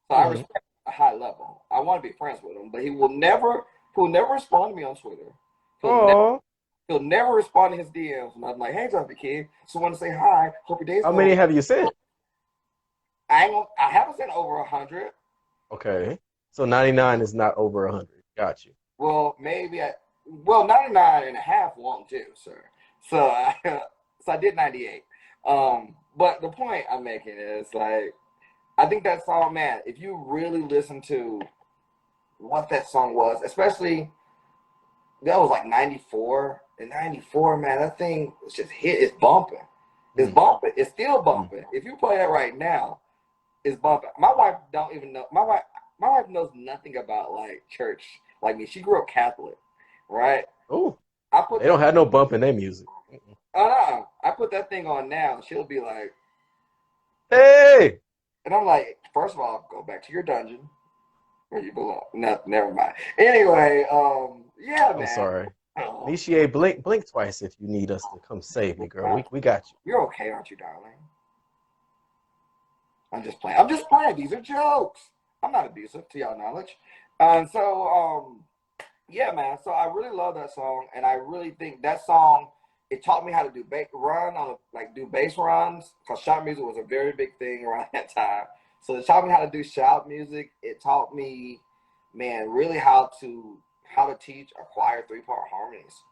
Speaker 1: So I respect a high level. I want to be friends with him, but he'll never respond to me on Twitter.
Speaker 2: Oh.
Speaker 1: He'll never respond to his DMs. And I'm like, hey, Jumpy Kid, just want to say hi. Hope your day's
Speaker 2: How
Speaker 1: going.
Speaker 2: many have you sent?
Speaker 1: I haven't sent over 100.
Speaker 2: Okay. So 99 is not over 100. Got you.
Speaker 1: Well, 99 and a half won't do, sir. So I did 98. But the point I'm making is like, I think that song, man, if you really listen to what that song was, especially that was like 94. In 94, man, that thing was just hit. It's bumping. It's bumping. It's still bumping. If you play that right now, it's bumping. My wife don't even know. My wife knows nothing about like church like me. She grew up Catholic, right?
Speaker 2: Oh. They don't have no bump in their music.
Speaker 1: Oh no. I put that thing on now, and she'll be like,
Speaker 2: hey.
Speaker 1: And I'm like, first of all, go back to your dungeon where you belong. No, never mind. Anyway, yeah, man.
Speaker 2: I'm sorry. Nishier, blink twice if you need us to come save you, girl. We got you.
Speaker 1: You're okay, aren't you, darling? I'm just playing. These are jokes. I'm not abusive, to y'all knowledge. Yeah, man. So I really love that song, and I really think that song, it taught me how to do do bass runs, because shout music was a very big thing around that time. So it taught me how to do shout music. It taught me, man, really how to teach a choir 3-part harmonies.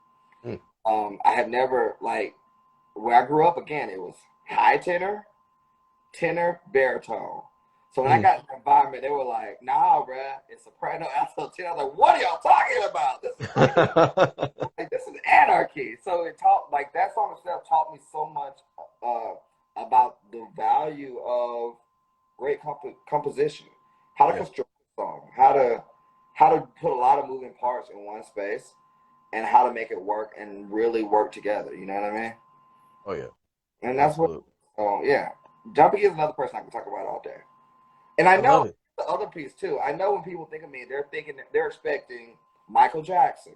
Speaker 1: I have never where I grew up, again, it was high tenor, baritone. So when I got in the environment, they were like, nah, bruh, it's soprano, alto, tenor. I was like, what are y'all talking about? This is anarchy. So it taught, that song itself taught me so much about the value of great composition, how to construct a song, how to put a lot of moving parts in one space, and how to make it work and really work together. You know what I mean?
Speaker 2: Oh yeah.
Speaker 1: And that's what. Oh yeah, Jumpy is another person I can talk about all day. And I know the other piece too. I know when people think of me, they're expecting Michael Jackson,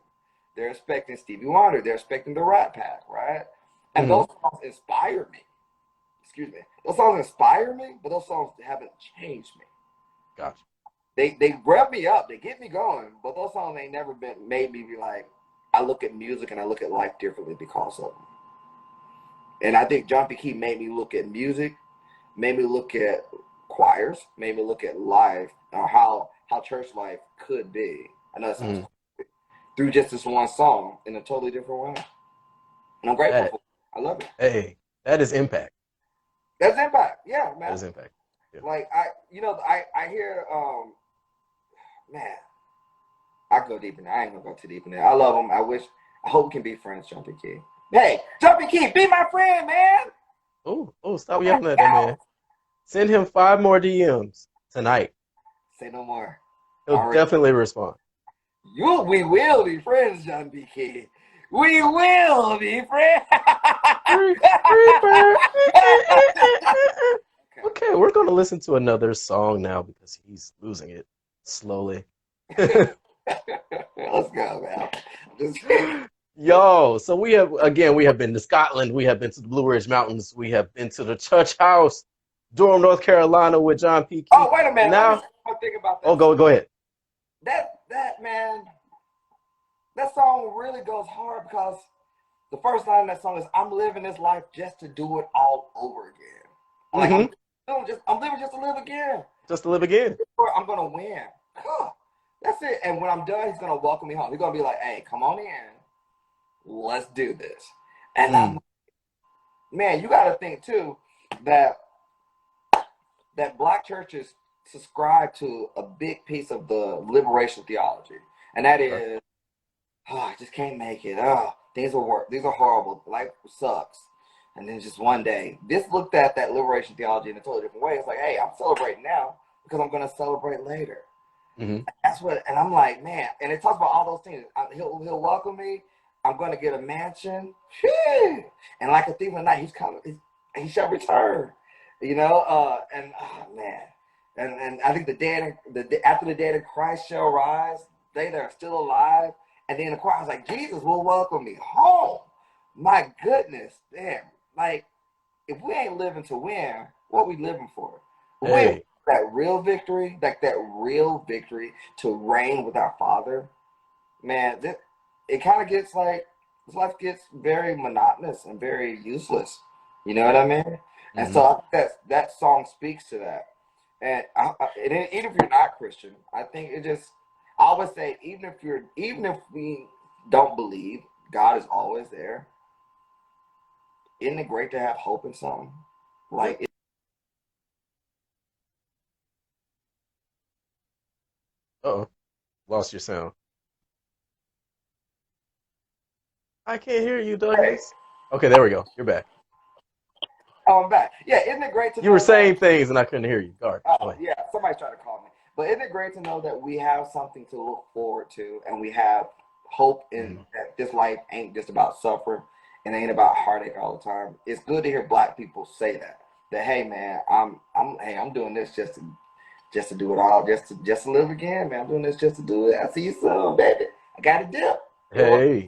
Speaker 1: they're expecting Stevie Wonder, they're expecting the Rat Pack, right? And those songs inspire me. Excuse me. Those songs inspire me, but those songs haven't changed me.
Speaker 2: Gotcha.
Speaker 1: They rev me up, they get me going, but those songs ain't never made me be like, I look at music and I look at life differently because of them. And I think Jumpy Key made me look at music, made me look at choirs, made me look at life, or how church life could be. I know that sounds crazy, through just this one song in a totally different way. And I'm grateful for it. I love it.
Speaker 2: Hey, that is impact.
Speaker 1: That's impact. Yeah, man.
Speaker 2: That is impact. Yeah.
Speaker 1: I hear, man, I go deep in there. I ain't gonna go too deep in there. I love him. I hope we can be friends, Jumpy Key. Hey, Jumpy Key, be my friend, man.
Speaker 2: Oh, stop yelling at that man. Send him 5 more DMs tonight.
Speaker 1: Say no more.
Speaker 2: He'll definitely respond.
Speaker 1: We will be friends, John B. Kid. We will be friends.
Speaker 2: Okay, we're gonna listen to another song now because he's losing it slowly.
Speaker 1: Let's go, man.
Speaker 2: Yo, so we have been to Scotland, we have been to the Blue Ridge Mountains, we have been to the Church House, Durham, North Carolina with John P. Key.
Speaker 1: Oh, wait a minute.
Speaker 2: Now,
Speaker 1: think about that.
Speaker 2: oh, go ahead.
Speaker 1: That man, that song really goes hard because the first line of that song is, "I'm living this life just to do it all over again." Like I'm living just to live again.
Speaker 2: Just to live again.
Speaker 1: I'm gonna win. Huh. That's it. And when I'm done, he's gonna welcome me home. He's gonna be like, "Hey, come on in. Let's do this." And man, you got to think too that black churches subscribe to a big piece of the liberation theology, and that is, I just can't make it. Oh, things are horrible. Life sucks. And then just one day, this looked at that liberation theology in a totally different way. It's like, hey, I'm celebrating now because I'm going to celebrate later. That's what, and I'm like, man, and it talks about all those things. He'll welcome me. I'm going to get a mansion. And like a thief in the night, he's coming. He shall return. You know, and oh man, and I think after the dead in Christ shall rise, they that are still alive, and then the choir was like, Jesus will welcome me home. My goodness, damn! Like, if we ain't living to win, what are we living for? If we ain't that real victory, like that real victory to reign with our Father, man, it kind of gets like, this life gets very monotonous and very useless. You know what I mean? And so I think that song speaks to that. And even if you're not Christian, I think I always say, even if we don't believe God is always there, isn't it great to have hope in something? Like,
Speaker 2: lost your sound. I can't hear you, Douglas. Okay, there we go. You're back.
Speaker 1: Oh, I'm back. Yeah, isn't it great to know
Speaker 2: you were saying things and I couldn't hear you. Guard.
Speaker 1: Yeah, somebody's trying to call me. But isn't it great to know that we have something to look forward to, and we have hope in that this life ain't just about suffering and ain't about heartache all the time. It's good to hear black people say that. That, hey man, I'm doing this just to do it all, just to live again, man. I'm doing this just to do it. I see you soon, baby. I got a dip.
Speaker 2: Hey.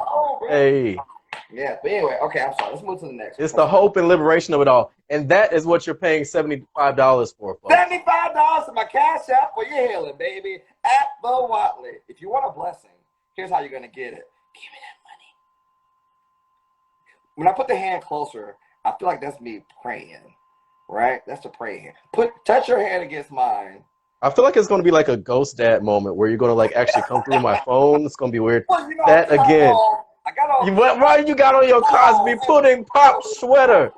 Speaker 1: Yeah, but anyway, okay, I'm sorry. Let's move to the next one.
Speaker 2: It's the hope and liberation of it all. And that is what you're paying $75 for, folks.
Speaker 1: $75 for my cash app for your healing, baby, at the Whatley. If you want a blessing, here's how you're going to get it. Give me that money. When I put the hand closer, I feel like that's me praying, right? That's the praying. Touch your hand against mine.
Speaker 2: I feel like it's going to be like a ghost dad moment where you're going to like actually come through my phone. It's going to be weird.
Speaker 1: Well, you know,
Speaker 2: that again.
Speaker 1: I got on.
Speaker 2: You got on your Cosby pudding pop sweater.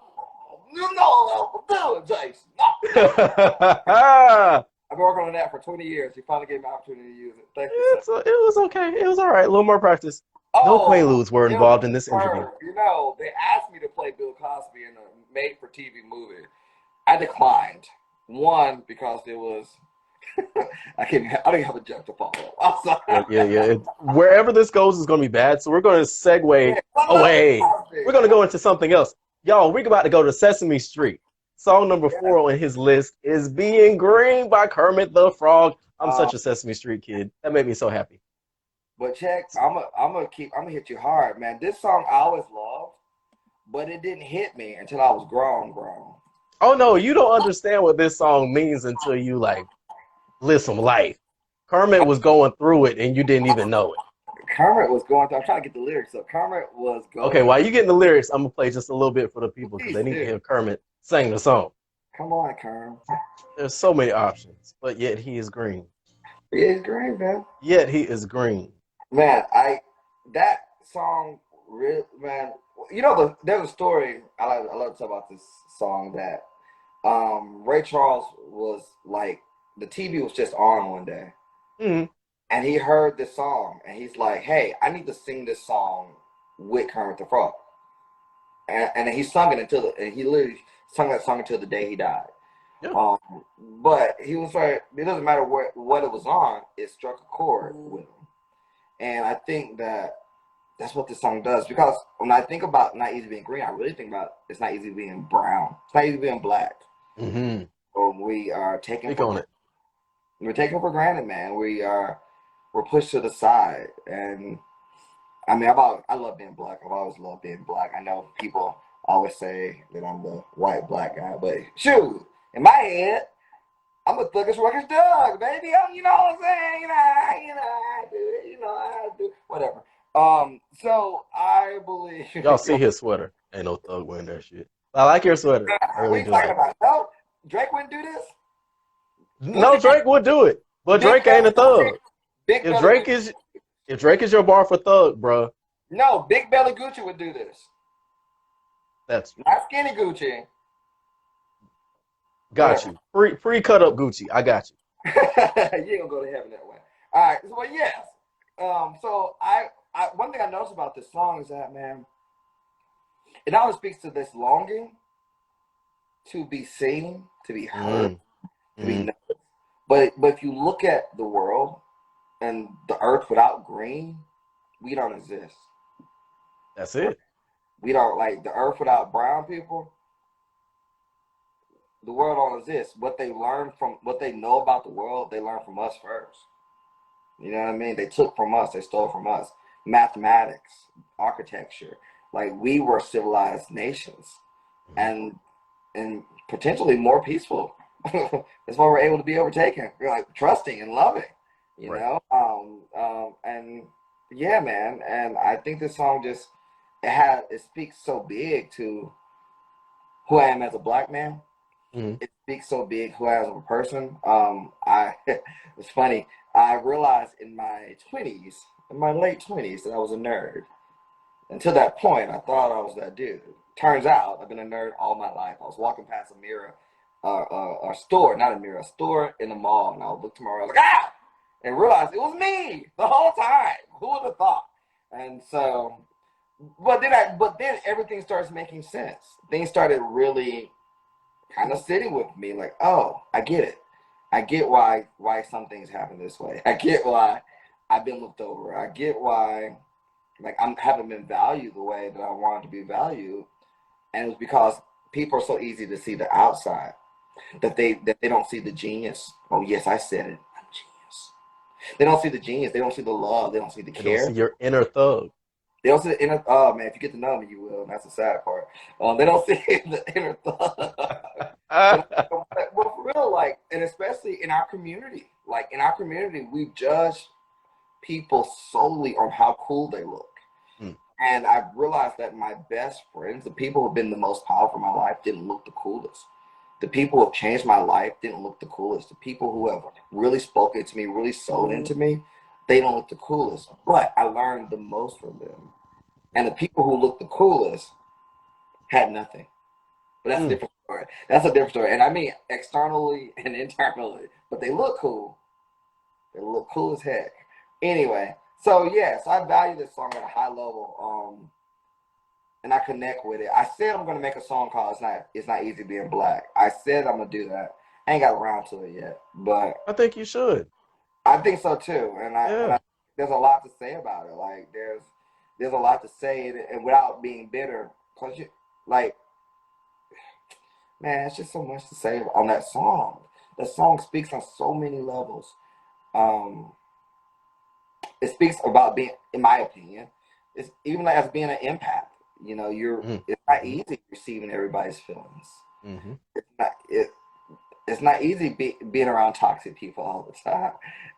Speaker 1: You know what I'm doing, Jason.
Speaker 2: I've
Speaker 1: been working on that for 20 years. You finally gave me an opportunity to use it. Thank you.
Speaker 2: It was okay. It was all right. A little more practice. No Quaaludes were involved in this interview.
Speaker 1: You know, they asked me to play Bill Cosby in a made-for-TV movie. I declined. One, because it was... I don't have a joke to follow. I'm sorry.
Speaker 2: Yeah. Wherever this goes is going to be bad, so we're going to segue away. We're going to go into something else. Y'all, we're about to go to Sesame Street. Song number 4 on his list is Being Green by Kermit the Frog. I'm such a Sesame Street kid. That made me so happy.
Speaker 1: But check, I'm gonna hit you hard, man. This song I always loved, but it didn't hit me until I was grown.
Speaker 2: Oh no, you don't understand what this song means until you like live some life. Kermit was going through it and you didn't even know it.
Speaker 1: Kermit was going through. I'm trying to get the lyrics up. Kermit was going.
Speaker 2: Okay, while you getting the lyrics, I'm gonna play just a little bit for the people because they need to hear Kermit sing the song.
Speaker 1: Come on, Kermit.
Speaker 2: There's so many options, but yet he is green.
Speaker 1: He is green, man.
Speaker 2: Yet he is green.
Speaker 1: Man, that song, really, man. You know, there's a story I love to talk about this song that Ray Charles was like, the TV was just on one day. And he heard this song, and he's like, hey, I need to sing this song with Kermit the Frog. And he sung it and he literally sung that song until the day he died.
Speaker 2: Yeah.
Speaker 1: Um, but he was like, it doesn't matter what it was on, it struck a chord with him. And I think that's what this song does. Because when I think about not easy being green, I really think about it's not easy being brown. It's not easy being black.
Speaker 2: Mm-hmm.
Speaker 1: We are taken
Speaker 2: Speak
Speaker 1: for
Speaker 2: on
Speaker 1: granted.
Speaker 2: it.
Speaker 1: We're taken for granted, man. We're pushed to the side. And I mean, I love being black. I've always loved being black. I know people always say that I'm the white black guy, but shoot, in my head, I'm a thuggish ruckish dog, baby. You know what I'm saying? I do it. I do whatever. So I believe.
Speaker 2: Y'all see his sweater. Ain't no thug wearing that shit. I like your sweater. I
Speaker 1: What are
Speaker 2: really
Speaker 1: you
Speaker 2: do
Speaker 1: talking
Speaker 2: like it.
Speaker 1: about? No, Drake wouldn't do this.
Speaker 2: No,
Speaker 1: Gucci,
Speaker 2: Drake would do it, but
Speaker 1: big
Speaker 2: Drake ain't
Speaker 1: belly
Speaker 2: a
Speaker 1: Gucci,
Speaker 2: thug.
Speaker 1: big
Speaker 2: If
Speaker 1: belly
Speaker 2: Drake
Speaker 1: Gucci.
Speaker 2: is if Drake is your bar for thug, bruh,
Speaker 1: No, big belly Gucci would do this.
Speaker 2: that's
Speaker 1: Not skinny Gucci.
Speaker 2: got
Speaker 1: Whatever.
Speaker 2: you. Free cut up Gucci. I got you.
Speaker 1: You ain't gonna go to heaven that way. All right. So, but yes. So I one thing I noticed about this song is that, man, it not only speaks to this longing to be seen, to be heard,
Speaker 2: Mm,
Speaker 1: to be
Speaker 2: mm,
Speaker 1: known. But if you look at the world and the earth without green, we don't exist.
Speaker 2: that's
Speaker 1: Right?
Speaker 2: it.
Speaker 1: We don't like the earth without brown people. The world don't exist. What they learn from what they know about the world, they learn from us first. You know what I mean? They took from us, they stole from us. Mathematics, architecture. Like we were civilized nations
Speaker 2: Mhm.
Speaker 1: and potentially more peaceful. That's why we're able to be overtaken. We're like trusting and loving, you
Speaker 2: Right.
Speaker 1: know? And yeah, man. And I think this song just it speaks so big to who I am as a black man.
Speaker 2: Mm,
Speaker 1: It speaks so big who I am as a person. It's funny. I realized in my late 20s, that I was a nerd. Until that point, I thought I was that dude. Turns out, I've been a nerd all my life. I was walking past a mirror, a store, not a mirror, a store in the mall, and I would look to my right, I was like, ah! And realized it was me the whole time. Who would have thought? And so, but then everything starts making sense. Things started really kind of sitting with me like, oh, I get it. I get why some things happen this way. I get why I've been looked over. I get why like I haven't been valued the way that I wanted to be valued. And it's because people are so easy to see the outside that they don't see the genius. Oh yes, I said it. I'm genius. They don't see the genius. They don't see the love. They don't see the
Speaker 2: they don't see
Speaker 1: care.
Speaker 2: your inner thug.
Speaker 1: They don't see the inner. Oh man, if you get to know me, you will. And that's the sad part. They don't see the inner thought. But, but for real, like, and especially in our community, like in our community, we judge people solely on how cool they look.
Speaker 2: Mm,
Speaker 1: And I've realized that my best friends, the people who've been the most powerful in my life, didn't look the coolest. The people who have changed my life didn't look the coolest. The people who have really spoken to me, really sold into me, they don't look the coolest. But I learned the most from them. And the people who looked the coolest had nothing. But that's a
Speaker 2: mm.
Speaker 1: different story. That's a different story. And I mean externally and internally. But they look cool. They look cool as heck. Anyway, so yes, I value this song at a high level. And I connect with it. I said I'm gonna make a song called It's Not Easy Being Black. I said I'm gonna do that. I ain't got around to it yet. But
Speaker 2: I think you should.
Speaker 1: I think so too. And
Speaker 2: Yeah.
Speaker 1: I there's a lot to say about it. Like there's a lot to say and without being bitter. Cause you like man, it's just so much to say on that song. That song speaks on so many levels. Um, it speaks about being, in my opinion, it's even like as being an empath.
Speaker 2: Mm,
Speaker 1: It's not
Speaker 2: mm,
Speaker 1: easy receiving everybody's feelings.
Speaker 2: mm.
Speaker 1: It's not it. It's not easy being around toxic people all the time.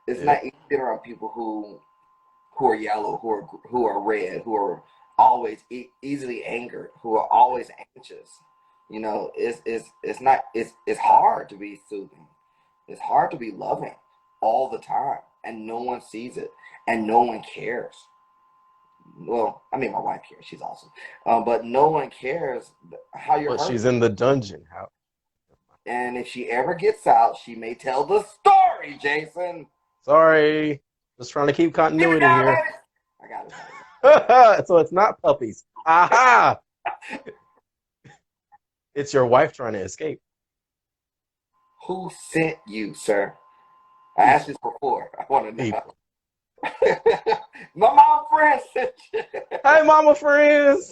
Speaker 1: It's
Speaker 2: Yep.
Speaker 1: not easy being around people who are yellow, who are red, who are always easily angered, who are always anxious. It's hard to be soothing. It's hard to be loving all the time, and no one sees it, and no one cares. Well, I mean, my wife cares; she's awesome, but no one cares how you're
Speaker 2: But she's
Speaker 1: hurting.
Speaker 2: in the dungeon. How?
Speaker 1: And if she ever gets out, she may tell the story. Jason,
Speaker 2: Sorry. Just trying to keep
Speaker 1: get it
Speaker 2: continuity
Speaker 1: down,
Speaker 2: here.
Speaker 1: baby. I got it.
Speaker 2: So it's not puppies. Aha! It's your wife trying to escape.
Speaker 1: Who sent you, sir? I asked this
Speaker 2: People,
Speaker 1: before. I want to know.
Speaker 2: people.
Speaker 1: My mom friend sent you.
Speaker 2: Hi, mama friends.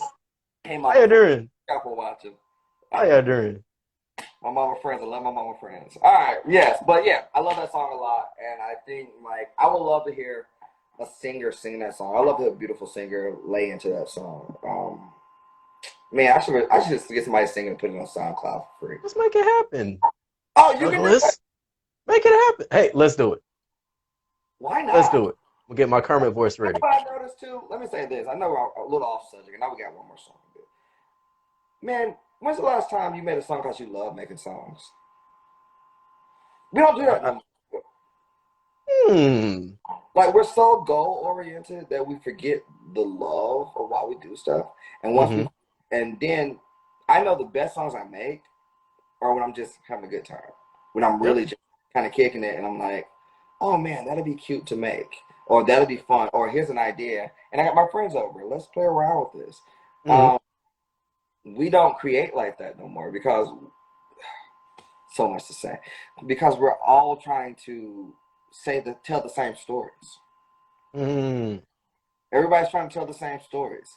Speaker 1: Hey,
Speaker 2: How
Speaker 1: mama
Speaker 2: you
Speaker 1: friend.
Speaker 2: doing?
Speaker 1: Thank y'all for watching.
Speaker 2: How
Speaker 1: I
Speaker 2: you
Speaker 1: love
Speaker 2: doing?
Speaker 1: my mama friends. I love my mama friends. All right, yes, but yeah, I love that song a lot, and I think like I would love to hear a singer sing that song. I love to hear a beautiful singer lay into that song. Man, I should just get somebody singing and put it on SoundCloud for free.
Speaker 2: Let's make it happen,
Speaker 1: Oh, you can do that.
Speaker 2: Douglas. Make it happen. Hey, let's do it.
Speaker 1: Why
Speaker 2: Let's
Speaker 1: not?
Speaker 2: do it. We'll get my Kermit voice
Speaker 1: You know
Speaker 2: ready.
Speaker 1: what I noticed too? Let me say this. I know we're a little off subject, and now we got one more song. Man, when's the last time you made a song because you love making songs? We don't do that
Speaker 2: I,
Speaker 1: no more.
Speaker 2: hmm.
Speaker 1: Like we're so goal oriented that we forget the love of why we do stuff. And once we
Speaker 2: Mm-hmm.
Speaker 1: and then I know the best songs I make are when I'm just having a good time. When I'm
Speaker 2: Yep.
Speaker 1: really just kind of kicking it and I'm like, oh man, that'd be cute to make. Or that'd be fun. Or here's an idea. And I got my friends over. Let's play around with this.
Speaker 2: Mm-hmm.
Speaker 1: Um, we don't create like that no more because so much to say. Because we're all trying to tell the same stories.
Speaker 2: Mm-hmm.
Speaker 1: Everybody's trying to tell the same stories.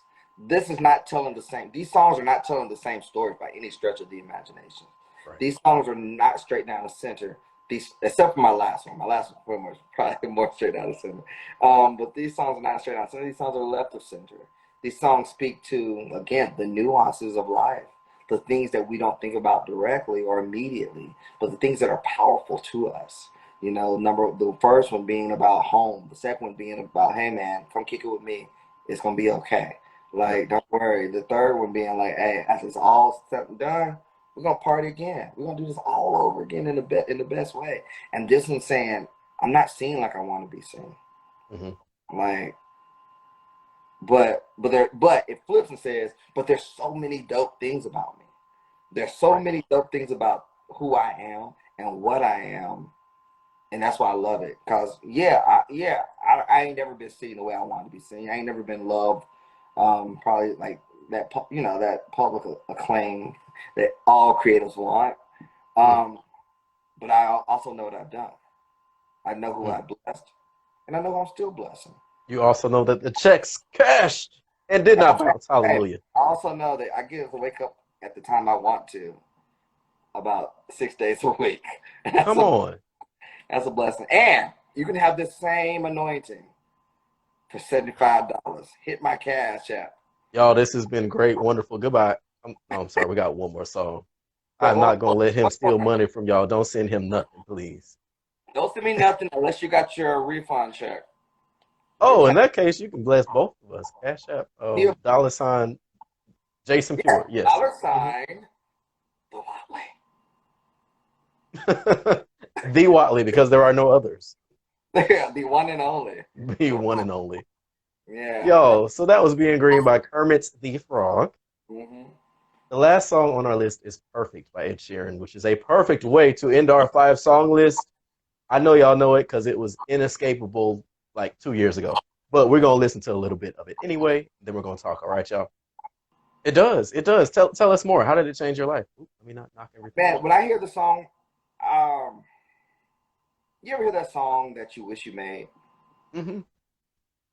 Speaker 1: This is not telling the same. These songs are not telling the same stories by any stretch of the imagination.
Speaker 2: Right.
Speaker 1: These songs are not straight down the center. These, except for my last one. My last one was probably more straight down the center. But these songs are not straight down the center. These songs are left of center. These songs speak to again the nuances of life, the things that we don't think about directly or immediately, but the things that are powerful to us. You know, the first one being about home, the second one being about, hey man, come kick it with me. It's gonna be okay.
Speaker 2: Yep.
Speaker 1: Like, don't worry. The third one being like, hey, after it's all said and done, we're gonna party again. We're gonna do this all over again in the best way. And this one's saying, I'm not seen like I want to be seen.
Speaker 2: Mm-hmm.
Speaker 1: Like, but it flips and says, but there's so many dope things about me. There's so
Speaker 2: Right.
Speaker 1: many dope things about who I am and what I am, and that's why I love it. Cause I ain't never been seen the way I want to be seen. I ain't never been loved, probably like that. That public acclaim that all creators want. Um, but I also know what I've done. I know who
Speaker 2: Mm-hmm.
Speaker 1: I blessed, and I know who I'm still blessing.
Speaker 2: You also know that the checks cashed and did not bounce.
Speaker 1: Hey,
Speaker 2: Hallelujah.
Speaker 1: I also know that I get to wake up at the time I want to, about 6 days a week. That's
Speaker 2: Come
Speaker 1: a
Speaker 2: on.
Speaker 1: that's a blessing, and you can have this same anointing for $75. Hit my cash app.
Speaker 2: Y'all, this has been great, wonderful. Goodbye. No, I'm sorry. We got one more song. I'm
Speaker 1: Well,
Speaker 2: not going to let him
Speaker 1: one more.
Speaker 2: steal money from y'all. Don't send him nothing, please.
Speaker 1: Don't send me nothing unless you got your refund check. Every
Speaker 2: Oh,
Speaker 1: time
Speaker 2: in that case, you can bless both of us. Cash App,
Speaker 1: you
Speaker 2: dollar sign Jason
Speaker 1: yeah,
Speaker 2: Pure. Yes.
Speaker 1: dollar
Speaker 2: Mhm.
Speaker 1: sign the Whatley.
Speaker 2: The Whatley, because there are no others.
Speaker 1: Yeah, the one and only.
Speaker 2: The one and only.
Speaker 1: Yeah.
Speaker 2: Yo, so that was Being Green by Kermit the Frog.
Speaker 1: Mm-hmm.
Speaker 2: The last song on our list is Perfect by Ed Sheeran, which is a perfect way to end our 5 song list. I know y'all know it because it was inescapable like 2 years ago. But we're gonna listen to a little bit of it anyway. Then we're gonna talk. All right, y'all. It does. It does. Tell us more. How did it change your life? Oop, let me not knock everything
Speaker 1: Man,
Speaker 2: over.
Speaker 1: when I hear the song, um, you ever hear that song that you wish you made?
Speaker 2: Hmm.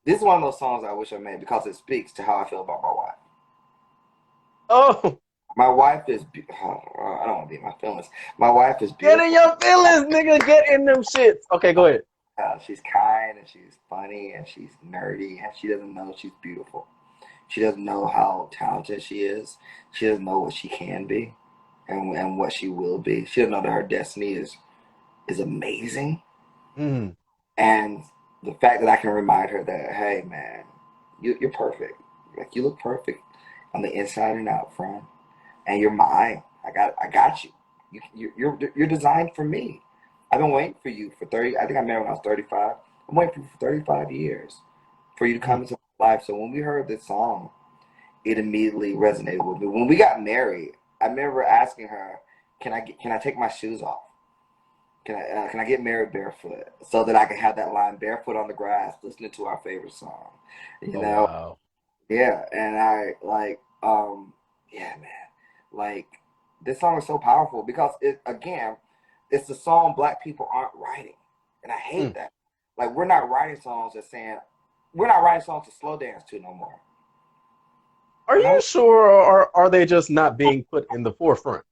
Speaker 1: This is one of those songs I wish I made because it speaks to how I feel about my wife.
Speaker 2: Oh,
Speaker 1: My wife is, I don't want to be in my feelings. My wife is
Speaker 2: get in
Speaker 1: beautiful.
Speaker 2: your feelings, nigga. Get in them shits. Okay, go ahead.
Speaker 1: She's kind and she's funny and she's nerdy and she doesn't know she's beautiful. She doesn't know how talented she is. She doesn't know what she can be and what she will be. She doesn't know that her destiny is amazing.
Speaker 2: Mm,
Speaker 1: And the fact that I can remind her that, hey man, you're perfect. Like you look perfect on the inside and out front, and you're mine. I got you. You're designed for me. I've been waiting for you for 30. I think I met her when I was 35. I'm waiting for you for 35 years for you to
Speaker 2: mm,
Speaker 1: come into my life. So when we heard this song, it immediately resonated with me. When we got married, I remember asking her, can I take my shoes off? Can I get married barefoot so that I can have that line barefoot on the grass, listening to our favorite song, you
Speaker 2: oh
Speaker 1: know?
Speaker 2: wow.
Speaker 1: Yeah, and I like, yeah, man, like this song is so powerful because it again, it's the song black people aren't writing, and I hate
Speaker 2: Mm.
Speaker 1: that. Like we're not writing songs that saying we're not writing songs to slow dance to no more.
Speaker 2: Are
Speaker 1: You
Speaker 2: you
Speaker 1: know?
Speaker 2: sure, or are they just not being put in the forefront?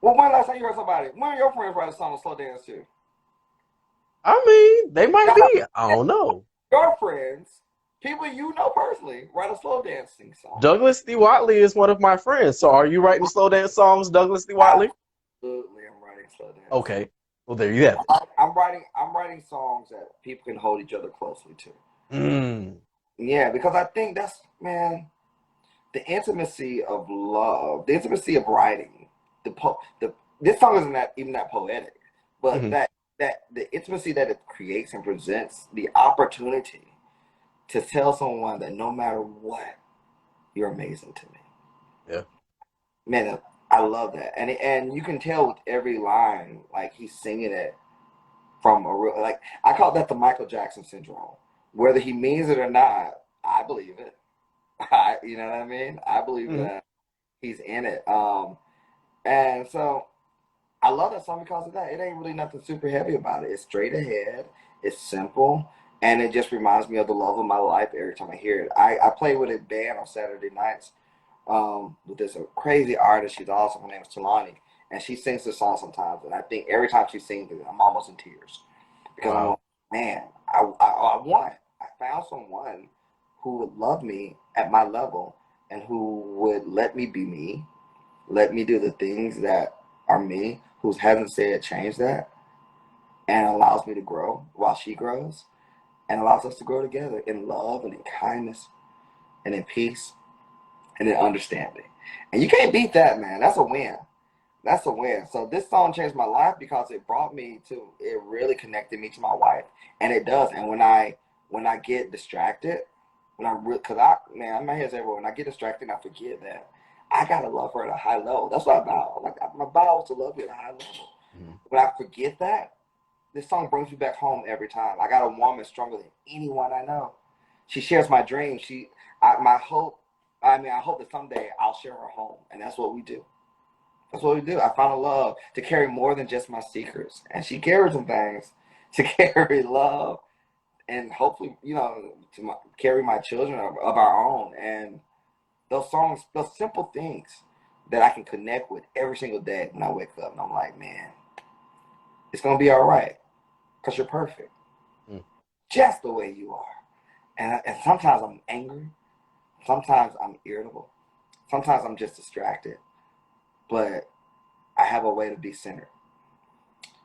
Speaker 1: Well, when last time you heard somebody? When your friends write a song to slow dance to?
Speaker 2: I mean, they might
Speaker 1: God,
Speaker 2: be. I don't know.
Speaker 1: your friends, people you know personally, write a slow dancing song.
Speaker 2: Douglas D. Whatley is one of my friends. So are you writing slow dance songs, Douglas D. Whatley?
Speaker 1: Absolutely, I'm writing slow dance songs.
Speaker 2: Okay. Well, there you have it.
Speaker 1: I'm writing songs that people can hold each other closely to.
Speaker 2: Mm.
Speaker 1: Yeah, because I think that's man, the intimacy of love, the intimacy of writing. The this song isn't that even that poetic, but
Speaker 2: Hmm.
Speaker 1: that the intimacy that it creates and presents the opportunity to tell someone that no matter what, you're amazing to me.
Speaker 2: Yeah.
Speaker 1: Man, I love that, and you can tell with every line, like he's singing it from a real like I call that the Michael Jackson syndrome. Whether he means it or not, I believe it. You know what I mean? I believe
Speaker 2: Hmm.
Speaker 1: that he's in it. And so I love that song because of that. It ain't really nothing super heavy about it. It's straight ahead. It's simple, and it just reminds me of the love of my life every time I hear it. I play with a band on Saturday nights with this crazy artist. She's awesome. Her name is Talani, and she sings this song sometimes. And I think every time she sings it, I'm almost in tears because I'm
Speaker 2: Wow.
Speaker 1: like, man, I want. I found someone who would love me at my level and who would let me be me, let me do the things that are me, who hasn't said change that, and allows me to grow while she grows, and allows us to grow together in love and in kindness and in peace and in understanding. And you can't beat that, man. That's a win. That's a win. So this song changed my life because it brought me to it really connected me to my wife. And it does. And when I get distracted, when I'm real cause I man, my head's everywhere. When I get distracted I forget that I gotta love her at a high level. That's what I vow. Like my vow is to love you at a high level.
Speaker 2: Mhm.
Speaker 1: When I forget that, this song brings me back home every time. I got a woman stronger than anyone I know. She shares my dreams. My hope. I hope that someday I'll share her home, and that's what we do. That's what we do. I found a love to carry more than just my secrets, and she carries some things to carry love, and hopefully, carry my children of our own. And those songs, those simple things that I can connect with every single day when I wake up, and I'm like, man, it's gonna be all right, cause you're perfect,
Speaker 2: Mm.
Speaker 1: just the way you are. And sometimes I'm angry, sometimes I'm irritable, sometimes I'm just distracted, but I have a way to be centered.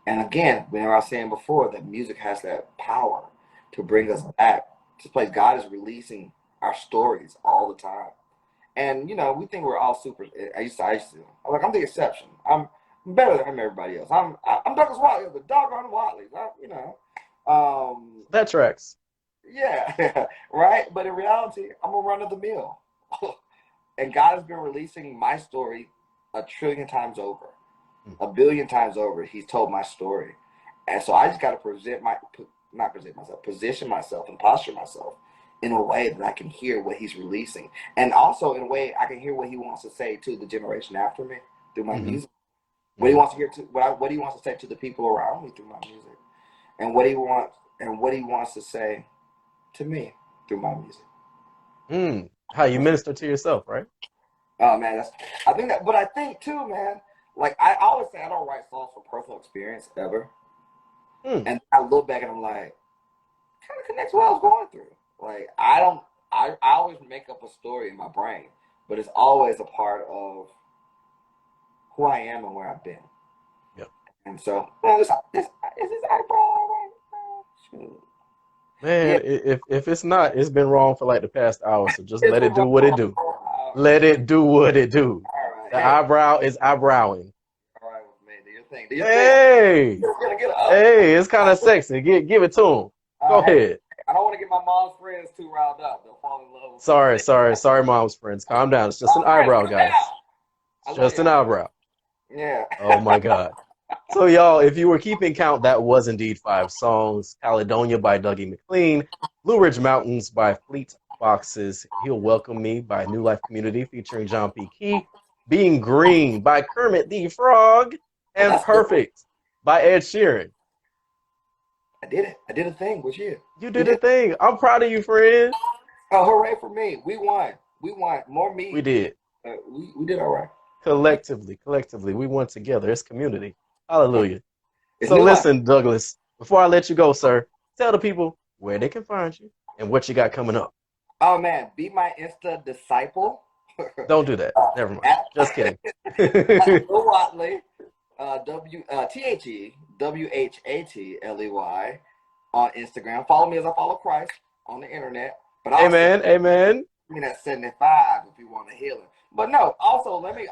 Speaker 1: And again, whenever I was saying before that music has that power to bring us back to this place, God is releasing our stories all the time. And we think we're all super. I used to. I'm like, I'm the exception. I'm better than everybody else. I'm Douglas Whatley, the doggone Whatleys.
Speaker 2: That tracks.
Speaker 1: Yeah, right. But in reality, I'm a run of the mill. And God has been releasing my story a trillion times over,
Speaker 2: Mm.
Speaker 1: a billion times over. He's told my story, and so I just got to not present myself, position myself, and posture myself in a way that I can hear what He's releasing, and also in a way I can hear what He wants to say to the generation after me through my
Speaker 2: Hmm.
Speaker 1: music. What He
Speaker 2: Hmm.
Speaker 1: wants to hear to what He wants to say to the people around me through my music, and what He wants to say to me through my music.
Speaker 2: Mm. How you minister to yourself, right?
Speaker 1: Oh man, I think that, but I think too, man. Like I always say, I don't write songs for personal experience ever,
Speaker 2: Mm.
Speaker 1: and I look back and I'm like, kind of connects what I was going through. Like I don't, I always make up a story in my brain, but it's always a part of who I am and where I've been.
Speaker 2: Yep.
Speaker 1: And so, well, this is this eyebrow all right? Shoot. Yeah,
Speaker 2: Man, if it's not, it's been wrong for like the past hour. So just
Speaker 1: it's
Speaker 2: let
Speaker 1: a
Speaker 2: it do
Speaker 1: wrong.
Speaker 2: what it do.
Speaker 1: All
Speaker 2: Let it do what it do.
Speaker 1: right.
Speaker 2: The
Speaker 1: Hey,
Speaker 2: eyebrow is eyebrowing.
Speaker 1: all right with me. Do your thing. Do your thing.
Speaker 2: Hey,
Speaker 1: Get up.
Speaker 2: hey, it's kind of sexy. Give it to him. Go
Speaker 1: Hey,
Speaker 2: ahead.
Speaker 1: I don't want to get my mom's friends too riled up. They'll fall in love with something.
Speaker 2: Sorry, mom's friends. Calm down. It's just an
Speaker 1: Mom's friends,
Speaker 2: eyebrow,
Speaker 1: put it down.
Speaker 2: guys.
Speaker 1: I
Speaker 2: It's
Speaker 1: love
Speaker 2: just an
Speaker 1: y'all.
Speaker 2: eyebrow.
Speaker 1: Yeah.
Speaker 2: Oh my God. So y'all, if you were keeping count, that was indeed 5 songs. Caledonia by Dougie McLean, Blue Ridge Mountains by Fleet Foxes, He'll Welcome Me by New Life Community featuring John P. Key, Being Green by Kermit the Frog,
Speaker 1: Well,
Speaker 2: and
Speaker 1: that's good.
Speaker 2: Perfect by Ed Sheeran.
Speaker 1: I did it. I did a thing with you.
Speaker 2: You
Speaker 1: We
Speaker 2: did a
Speaker 1: did.
Speaker 2: thing. I'm proud of you, friend.
Speaker 1: Oh, hooray for me. We won. We won. More
Speaker 2: We
Speaker 1: me.
Speaker 2: did.
Speaker 1: We did all right.
Speaker 2: Collectively, we won together. It's community. Hallelujah.
Speaker 1: It's
Speaker 2: So
Speaker 1: new life.
Speaker 2: listen, Douglas, before I let you go, sir, tell the people where they can find you and what you got coming up.
Speaker 1: Oh man, be my Insta disciple.
Speaker 2: Don't do that. Never mind.
Speaker 1: at,
Speaker 2: Just kidding.
Speaker 1: at Whatley, Whathatley on Instagram. Follow me as I follow Christ on the internet. But also,
Speaker 2: Amen. Amen.
Speaker 1: I mean at 75 if you want a healing. But no, also let me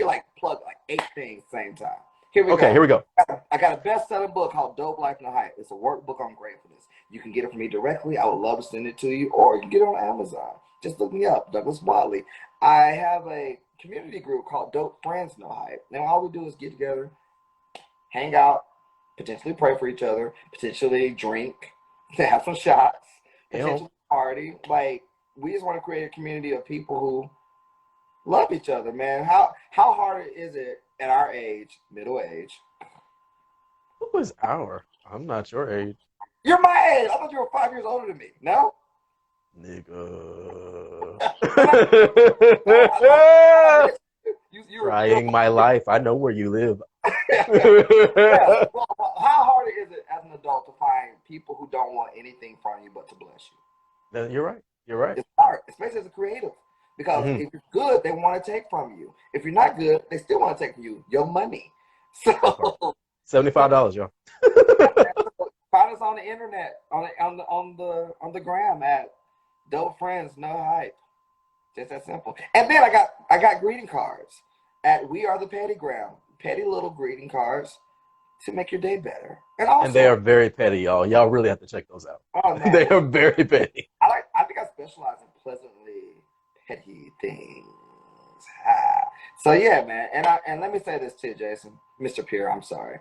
Speaker 1: like plug like 8 things same time. Here we
Speaker 2: Okay,
Speaker 1: go.
Speaker 2: here we go.
Speaker 1: I got a best-selling book called Dope Life No Hype. It's a workbook on gratefulness. You can get it from me directly. I would love to send it to you, or you can get it on Amazon. Just look me up, Douglas Whatley. I have a community group called Dope Friends No Hype. Now all we do is get together, hang out, potentially pray for each other, potentially drink, have some shots,
Speaker 2: Damn.
Speaker 1: potentially party. Like we just want to create a community of people who love each other, man. How hard is it at our age, middle age?
Speaker 2: Who is our? I'm not your age.
Speaker 1: You're my age. I thought you were 5 years older than me. No?
Speaker 2: Nigga.
Speaker 1: You're
Speaker 2: Trying my life. I know where you live.
Speaker 1: yeah. Well, how hard is it as an adult to find people who don't want anything from you but to bless you?
Speaker 2: You're right. You're right.
Speaker 1: It's hard, especially as a creative. Because
Speaker 2: Hmm.
Speaker 1: if you're good, they want to take from you. If you're not good, they still want to take from you your money. So
Speaker 2: $75, y'all.
Speaker 1: find us on the internet, on the gram at Dope Friends No Hype. Just that simple. And then I got greeting cards at We Are the Petty Gram. Petty little greeting cards to make your day better. And
Speaker 2: And they
Speaker 1: also,
Speaker 2: are very petty, y'all. Y'all really have to check those out.
Speaker 1: oh
Speaker 2: They
Speaker 1: man,
Speaker 2: are very petty.
Speaker 1: I think I specialize in pleasantly petty things. Ah. So yeah, man. And let me say this too, Jason, Mr. Pierre. I'm sorry,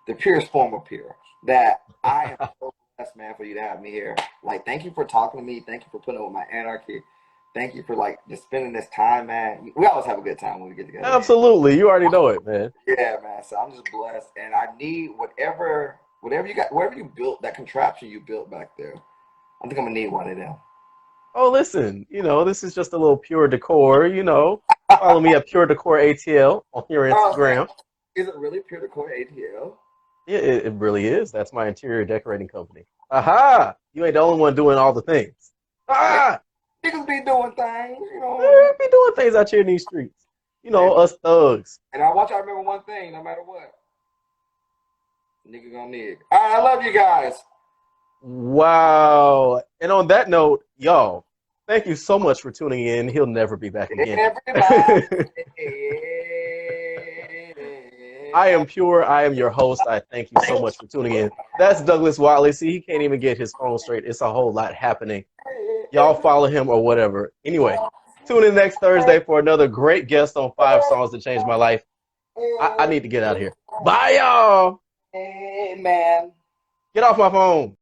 Speaker 1: the purest form of pure. That I am so blessed, man, for you to have me here. Like, thank you for talking to me. Thank you for putting up with my anarchy. Thank you for like just spending this time, man. We always have a good time when we get together.
Speaker 2: Absolutely. You already know it, man.
Speaker 1: Yeah, man. So I'm just blessed, and I need whatever you got, wherever you built that contraption you built back there. I think I'm gonna need one of them.
Speaker 2: Oh, listen, this is just a little Pure Decor. Follow me at Pure Decor ATL on your
Speaker 1: Oh, man.
Speaker 2: Instagram.
Speaker 1: Is it really Pure Decor ATL?
Speaker 2: Yeah, it really is. That's my interior decorating company. Aha! You ain't the only one doing all the things. Ah!
Speaker 1: Niggas be doing things, you
Speaker 2: We
Speaker 1: know.
Speaker 2: be doing things out here in these streets. Us thugs.
Speaker 1: And I want y'all to remember one thing, no matter what. Nigga gonna nig. All right, I love you guys.
Speaker 2: Wow. And on that note, y'all, thank you so much for tuning in. He'll never be back again.
Speaker 1: Everybody.
Speaker 2: I am Pure. I am your host. I thank you so much for tuning in. That's Douglas Whatley. See, he can't even get his phone straight. It's a whole lot happening. Y'all follow him or whatever. Anyway, tune in next Thursday for another great guest on 5 Songs That Changed My Life. I need to get out of here. Bye, y'all.
Speaker 1: Hey, man.
Speaker 2: Get off my phone.